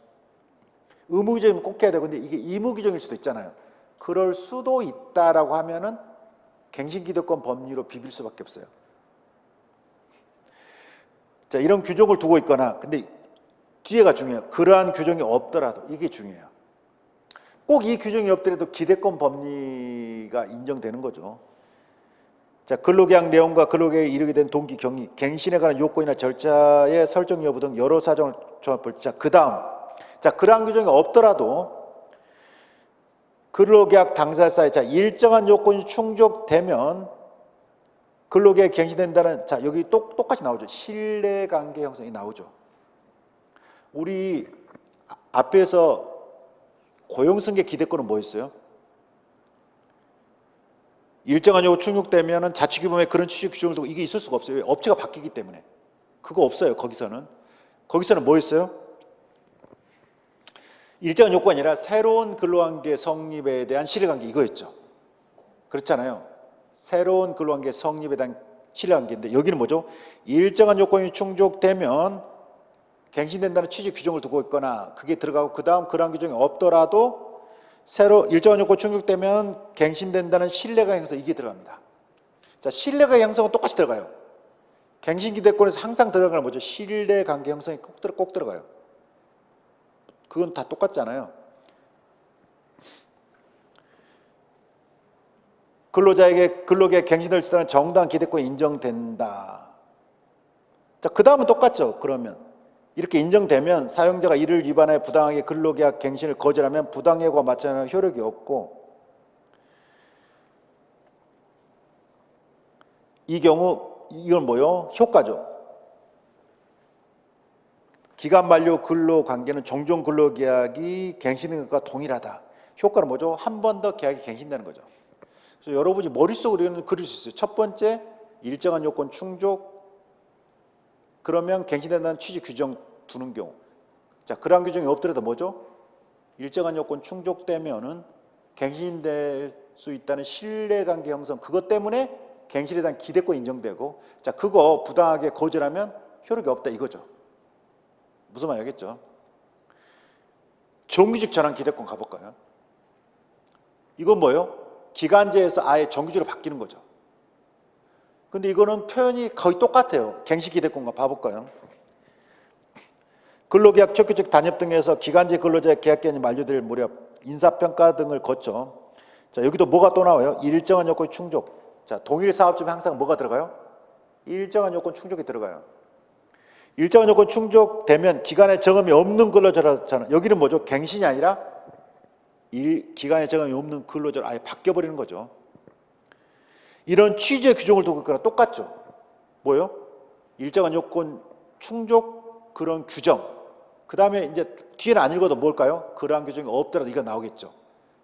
의무 규정이면 꼭 해야 되고, 근데 이게 의무 규정일 수도 있잖아요. 그럴 수도 있다라고 하면은 갱신기대권 법리로 비빌 수밖에 없어요. 자, 이런 규정을 두고 있거나, 근데 뒤에가 중요해요. 그러한 규정이 없더라도, 이게 중요해요. 꼭 이 규정이 없더라도 기대권 법리가 인정되는 거죠. 자, 근로계약 내용과 근로계약에 이르게 된 동기, 경위, 갱신에 관한 요건이나 절차의 설정 여부 등 여러 사정을 종합할 때, 자, 그 다음, 자, 그러한 규정이 없더라도 근로계약 당사자의, 자, 일정한 요건이 충족되면 근로계약 갱신된다는, 자, 여기 똑같이 나오죠. 신뢰관계 형성이 나오죠. 우리 앞에서 고용승계 기대권은 뭐였어요? 일정한 요건 충족되면은 자치규범의 그런 취지 규정을 두고 이게 있을 수가 없어요. 업체가 바뀌기 때문에. 그거 없어요. 거기서는 뭐였어요? 일정한 요건이 아니라 새로운 근로관계 성립에 대한 신뢰관계, 이거였죠. 그렇잖아요. 새로운 근로관계 성립에 대한 신뢰관계인데 여기는 뭐죠? 일정한 요건이 충족되면 갱신된다는 취지 규정을 두고 있거나 그게 들어가고, 그 다음 그러한 규정이 없더라도 새로 일정한 요건 충족되면 갱신된다는 신뢰가 형성, 이게 들어갑니다. 자, 신뢰가 형성은 똑같이 들어가요. 갱신기대권에서 항상 들어가는 뭐죠? 신뢰관계 형성이 꼭 들어가요. 그건 다 똑같잖아요. 근로자에게 근로계약 갱신을 지다는 정당한 기대권이 인정된다. 자, 그 다음은 똑같죠. 그러면 이렇게 인정되면 사용자가 이를 위반하여 부당하게 근로계약 갱신을 거절하면 부당해고와 마찬가지로 효력이 없고, 이 경우 이건 뭐요? 효과죠. 기간 만료 근로관계는 종종 근로계약이 갱신된 것과 동일하다. 효과는 뭐죠? 한 번 더 계약이 갱신되는 거죠. 그래서 여러분이 머릿속으로는 그릴 수 있어요. 첫 번째, 일정한 요건 충족, 그러면 갱신된다는 취지 규정 두는 경우. 자, 그러한 규정이 없더라도 뭐죠? 일정한 요건 충족되면은 갱신될 수 있다는 신뢰관계 형성, 그것 때문에 갱신에 대한 기대권 인정되고, 자, 그거 부당하게 거절하면 효력이 없다, 이거죠. 무슨 말 알겠죠? 정규직 전환 기대권 가볼까요? 이건 뭐예요? 기간제에서 아예 정규직으로 바뀌는 거죠. 근데 이거는 표현이 거의 똑같아요. 갱신 기대권과 봐볼까요? 근로계약, 적규직 단협 등에서 기간제 근로자의 계약기간이 만료될 무렵 인사평가 등을 거쳐. 자, 여기도 뭐가 또 나와요? 일정한 요건의 충족. 자, 동일 사업점에 항상 뭐가 들어가요? 일정한 요건 충족이 들어가요. 일정한 요건 충족되면 기간의 정음이 없는 근로자라잖아. 여기는 뭐죠? 갱신이 아니라 기간의 정음이 없는 근로자로 아예 바뀌어버리는 거죠. 이런 취지의 규정을 두고 있거나 똑같죠. 뭐요? 일정한 요건 충족 그런 규정. 그 다음에 이제 뒤에는 안 읽어도 뭘까요? 그러한 규정이 없더라도 이거 나오겠죠.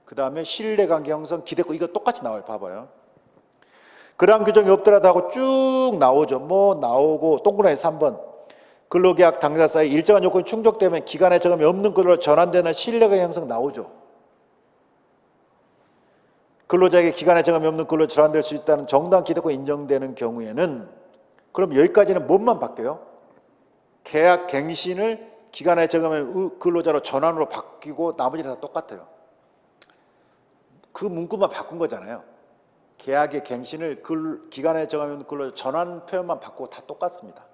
그 다음에 신뢰관계 형성, 기대권 이거 똑같이 나와요. 봐봐요. 그러한 규정이 없더라도 하고 쭉 나오죠. 뭐 나오고 동그라미 3번. 근로계약 당사 사이 일정한 요건이 충족되면 기간의 정음이 없는 근로로 전환되는 신뢰관계 형성 나오죠. 근로자에게 기간의 정음이 없는 근로로 전환될 수 있다는 정당한 기대권이 인정되는 경우에는 그럼 여기까지는 뭐만 바뀌어요? 계약 갱신을 기간의 정음의 근로자로 전환으로 바뀌고 나머지는 다 똑같아요. 그 문구만 바꾼 거잖아요. 계약의 갱신을 기간의 정음이 없는 근로로 전환 표현만 바꾸고 다 똑같습니다.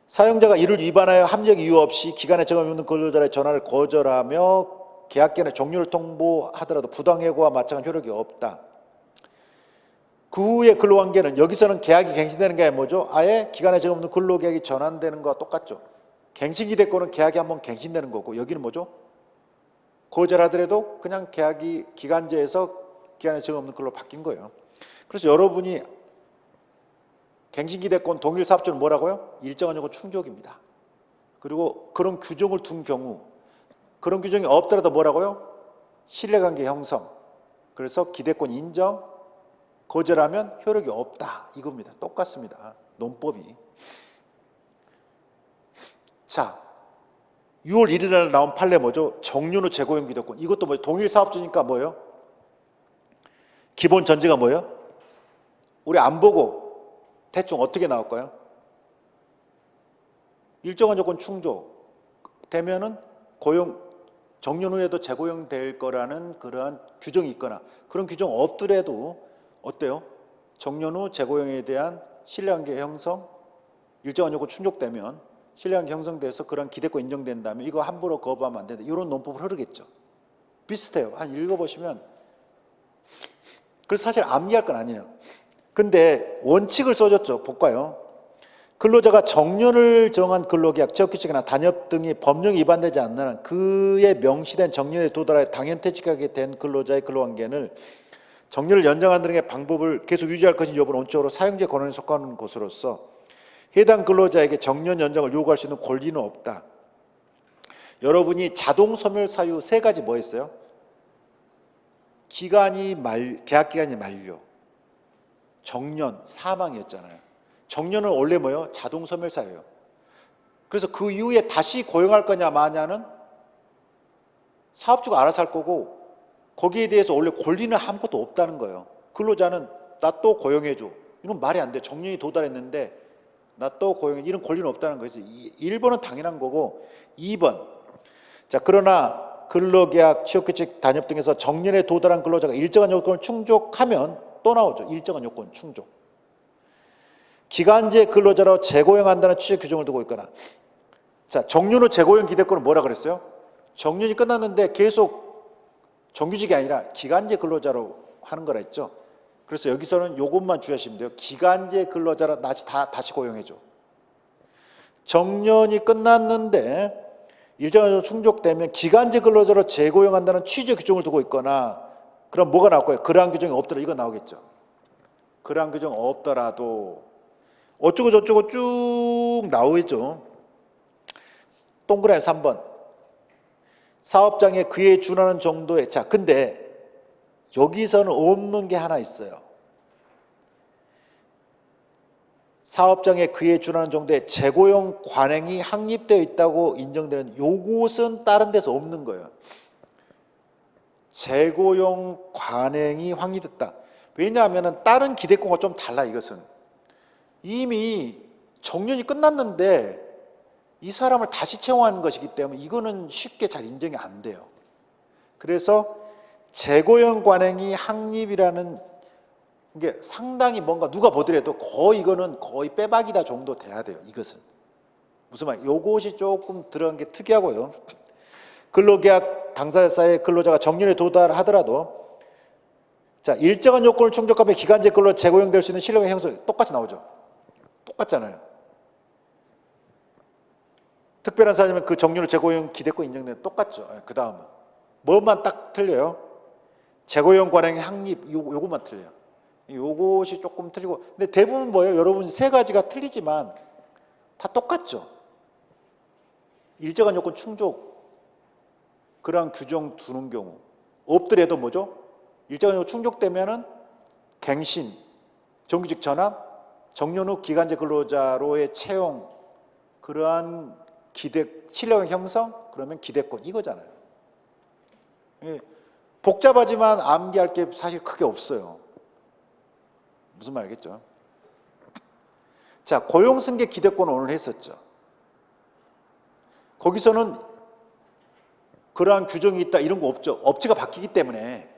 사용자가 이를 위반하여 합리적 이유 없이 기간의 정음이 없는 근로자의 전환을 거절하며 계약기간의 종료를 통보하더라도 부당해고와 마찬가지 효력이 없다. 그 후의 근로관계는 여기서는 계약이 갱신되는 게 뭐죠? 아예 기간의 정음 없는 근로계약이 전환되는 거와 똑같죠. 갱신기대권은 계약이 한번 갱신되는 거고 여기는 뭐죠? 거절하더라도 그냥 계약이 기간제에서 기간의 정음 없는 근로로 바뀐 거예요. 그래서 여러분이 갱신기대권 동일 사업주는 뭐라고요? 일정한 요건 충족입니다. 그리고 그런 규정을 둔 경우 그런 규정이 없더라도 뭐라고요? 신뢰관계 형성. 그래서 기대권 인정, 거절하면 효력이 없다. 이겁니다. 똑같습니다. 논법이. 자, 6월 1일 날 나온 판례 뭐죠? 정년 후 재고용 기대권. 이것도 뭐예요? 동일 사업주니까 뭐예요? 기본 전제가 뭐예요? 우리 안 보고 대충 어떻게 나올까요? 일정한 조건 충족 되면은 정년 후에도 재고용될 거라는 그러한 규정이 있거나 그런 규정 없더라도 어때요? 정년 후 재고용에 대한 신뢰관계 형성, 일정한 요건 충족되면 신뢰관계 형성돼서 그런 기대권 인정된다면 이거 함부로 거부하면 안 된다. 이런 논법을 흐르겠죠. 비슷해요. 한 읽어보시면. 그래서 사실 암기할 건 아니에요. 근데 원칙을 써줬죠. 볼까요? 근로자가 정년을 정한 근로계약, 지역규칙이나 단협 등이 법령 위반되지 않는 한 그의 명시된 정년에 도달하여 당연퇴직하게 된 근로자의 근로관계는 정년을 연장하는 등의 방법을 계속 유지할 것인지 여부는 원칙적으로 사용자의 권한에 속하는 것으로서 해당 근로자에게 정년 연장을 요구할 수 있는 권리는 없다. 여러분이 자동 소멸 사유 세 가지 뭐 했어요? 계약 기간이 만료, 정년, 사망이었잖아요. 정년은 원래 뭐예요? 자동 소멸 사유예요. 그래서 그 이후에 다시 고용할 거냐 마냐는 사업주가 알아서 할 거고 거기에 대해서 원래 권리는 아무것도 없다는 거예요. 근로자는 나 또 고용해줘. 이건 말이 안 돼. 정년이 도달했는데 나 또 고용해. 이런 권리는 없다는 거예요. 1번은 당연한 거고 2번. 자, 그러나 근로계약, 취업규칙, 단협 등에서 정년에 도달한 근로자가 일정한 요건을 충족하면 또 나오죠. 일정한 요건 충족. 기간제 근로자로 재고용한다는 취지의 규정을 두고 있거나. 자, 정년 후 재고용 기대권은 뭐라 그랬어요? 정년이 끝났는데 계속 정규직이 아니라 기간제 근로자로 하는 거라 했죠. 그래서 여기서는 요것만 주의하시면 돼요. 기간제 근로자라 다시 고용해줘. 정년이 끝났는데 일정한 충족되면 기간제 근로자로 재고용한다는 취지의 규정을 두고 있거나 그럼 뭐가 나올 거예요? 그러한 규정이 없더라도 이거 나오겠죠. 그러한 규정 없더라도 어쩌고 저쩌고 쭉 나오겠죠. 동그라미 3번. 사업장에 그에 준하는 정도의. 자, 근데 여기서는 없는 게 하나 있어요. 사업장에 그에 준하는 정도의 재고용 관행이 확립되어 있다고 인정되는 요것은 다른 데서 없는 거예요. 재고용 관행이 확립됐다. 왜냐하면 다른 기대권과 좀 달라. 이것은 이미 정년이 끝났는데 이 사람을 다시 채용하는 것이기 때문에 이거는 쉽게 잘 인정이 안 돼요. 그래서 재고용 관행이 확립이라는 게 상당히 뭔가 누가 보더라도 거의 이거는 거의 빼박이다 정도 돼야 돼요. 이것은 무슨 말? 요것이 조금 들어간 게 특이하고요. 근로계약 당사자 사이의 근로자가 정년에 도달하더라도 자 일정한 요건을 충족하면 기간제 근로 재고용될 수 있는 실력의 형성 똑같이 나오죠. 똑같잖아요. 특별한 사정이면 그 정년을 재고용 기대권 인정되는 똑같죠. 그 다음은 뭐만 딱 틀려요? 재고용 관행의 확립 요것만 틀려요. 요것이 조금 틀리고 근데 대부분 뭐예요? 여러분 세 가지가 틀리지만 다 똑같죠. 일정한 요건 충족 그러한 규정 두는 경우 없더라도 뭐죠? 일정한 요건 충족되면은 갱신, 정규직 전환, 정년 후 기간제 근로자로의 채용 그러한 실력 형성 그러면 기대권 이거잖아요. 복잡하지만 암기할 게 사실 크게 없어요. 무슨 말 알겠죠? 자, 고용승계 기대권을 오늘 했었죠. 거기서는 그러한 규정이 있다 이런 거 없죠. 업체가 바뀌기 때문에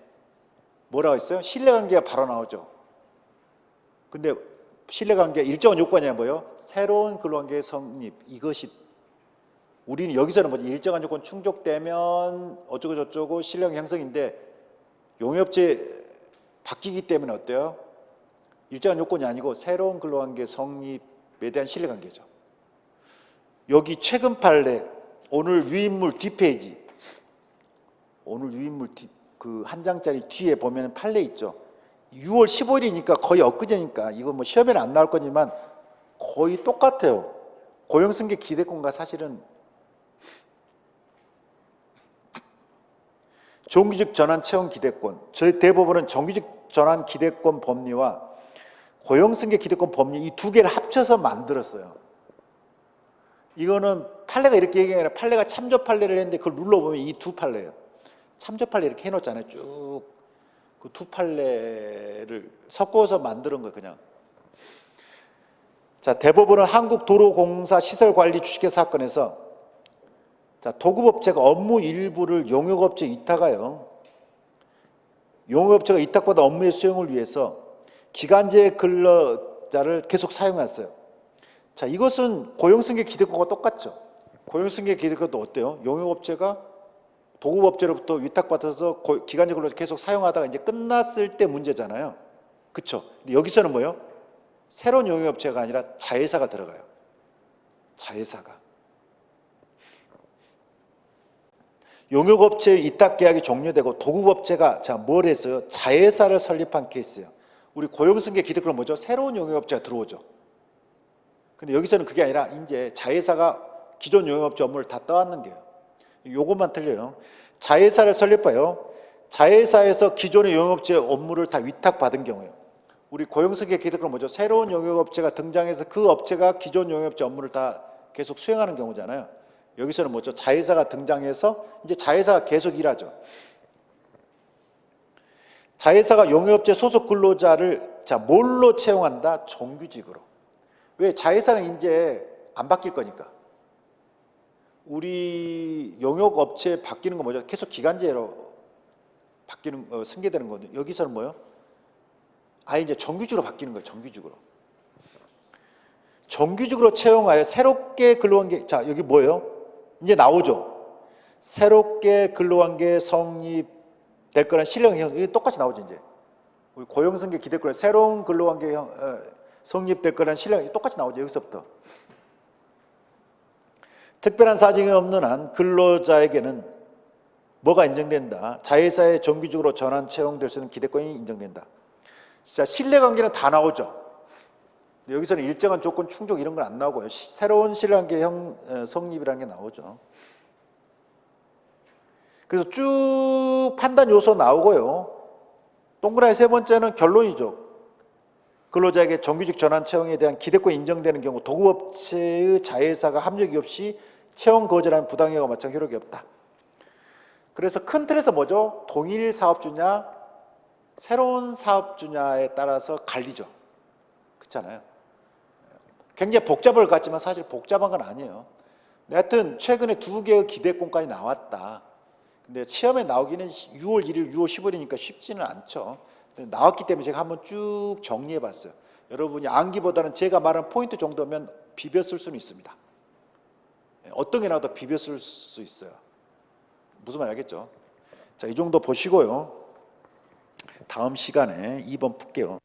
뭐라고 했어요? 신뢰관계가 바로 나오죠. 근데 신뢰관계 일정한 요건이 뭐예요? 새로운 근로관계의 성립 이것이 우리는 여기서는 뭐지? 일정한 요건 충족되면 어쩌고 저쩌고 신뢰관계 형성인데 용역업체 바뀌기 때문에 어때요? 일정한 요건이 아니고 새로운 근로관계 성립에 대한 신뢰관계죠. 여기 최근 판례 오늘 유인물 뒷페이지 오늘 유인물 그 한 장짜리 뒤에 보면 판례 있죠. 6월 15일이니까 거의 엊그제니까 이거 뭐 시험에는 안 나올 거지만 거의 똑같아요. 고용승계 기대권과 사실은 정규직 전환 채용 기대권 저희 대법원은 정규직 전환 기대권 법리와 고용승계 기대권 법리 이 두 개를 합쳐서 만들었어요. 이거는 판례가 이렇게 얘기가 아니라 판례가 참조 판례를 했는데 그걸 눌러보면 이 두 판례예요. 참조 판례 이렇게 해놓잖아요. 쭉 그 두 판례를 섞어서 만드는 거예요. 그냥. 자, 대법원은 한국도로공사 시설관리 주식회 사건에서 자, 도급업체가 업무 일부를 용역업체 위탁하여 용역업체가 위탁받은 업무의 수행을 위해서 기간제 근로자를 계속 사용했어요. 자, 이것은 고용승계 기대권과 똑같죠. 고용승계 기대권도 어때요? 용역업체가 도급업체로부터 위탁받아서 기간제 근로자 계속 사용하다가 이제 끝났을 때 문제잖아요. 그렇죠? 근데 여기서는 뭐예요? 새로운 용역업체가 아니라 자회사가 들어가요. 자회사가. 용역업체의 위탁계약이 종료되고 도급업체가 자, 뭘 했어요? 자회사를 설립한 케이스예요. 우리 고용승계 기대권은 뭐죠? 새로운 용역업체가 들어오죠. 근데 여기서는 그게 아니라 이제 자회사가 기존 용역업체 업무를 다 떠안는 거예요. 요것만 틀려요. 자회사를 설립하여 자회사에서 기존의 용역업체 업무를 다 위탁받은 경우예요. 우리 고용승계 기대권은 뭐죠? 새로운 용역업체가 등장해서 그 업체가 기존 용역업체 업무를 다 계속 수행하는 경우잖아요. 여기서는 뭐죠? 자회사가 등장해서 이제 자회사가 계속 일하죠. 자회사가 용역업체 소속 근로자를 자 뭘로 채용한다? 정규직으로. 왜? 자회사는 이제 안 바뀔 거니까. 우리 용역업체 바뀌는 거 뭐죠? 계속 기간제로 바뀌는 승계되는 거거든요. 여기서는 뭐요? 아예 이제 정규직으로 바뀌는 거예요. 정규직으로. 정규직으로 채용하여 새롭게 근로관계 자 여기 뭐예요? 이제 나오죠. 새롭게 근로관계 성립될 거란 실력 형 이게 똑같이 나오죠. 이제 우리 고용승계 기대권 새로운 근로관계 성립될 거란 실력이 똑같이 나오죠. 여기서부터. 특별한 사정이 없는 한 근로자에게는 뭐가 인정된다? 자회사의 정규직으로 전환 채용될 수 있는 기대권이 인정된다. 자, 신뢰관계는 다 나오죠. 여기서는 일정한 조건 충족 이런 건 안 나오고요. 새로운 신뢰관계 성립이라는 게 나오죠. 그래서 쭉 판단 요소 나오고요. 동그라미 세 번째는 결론이죠. 근로자에게 정규직 전환 채용에 대한 기대권이 인정되는 경우 도급업체의 자회사가 합력이 없이 채용 거절하면 부당이익과 마찬가지 효력이 없다. 그래서 큰 틀에서 뭐죠? 동일 사업주냐 새로운 사업주냐에 따라서 갈리죠. 그렇잖아요. 굉장히 복잡할 것 같지만 사실 복잡한 건 아니에요. 하여튼 최근에 두 개의 기대권까지 나왔다. 근데 시험에 나오기는 6월 1일, 6월 15일이니까 쉽지는 않죠. 나왔기 때문에 제가 한번 쭉 정리해 봤어요. 여러분이 암기보다는 제가 말한 포인트 정도면 비벼 쓸 수는 있습니다. 어떤 게 나와도 비벼 쓸 수 있어요. 무슨 말 알겠죠? 자, 이 정도 보시고요. 다음 시간에 2번 풀게요.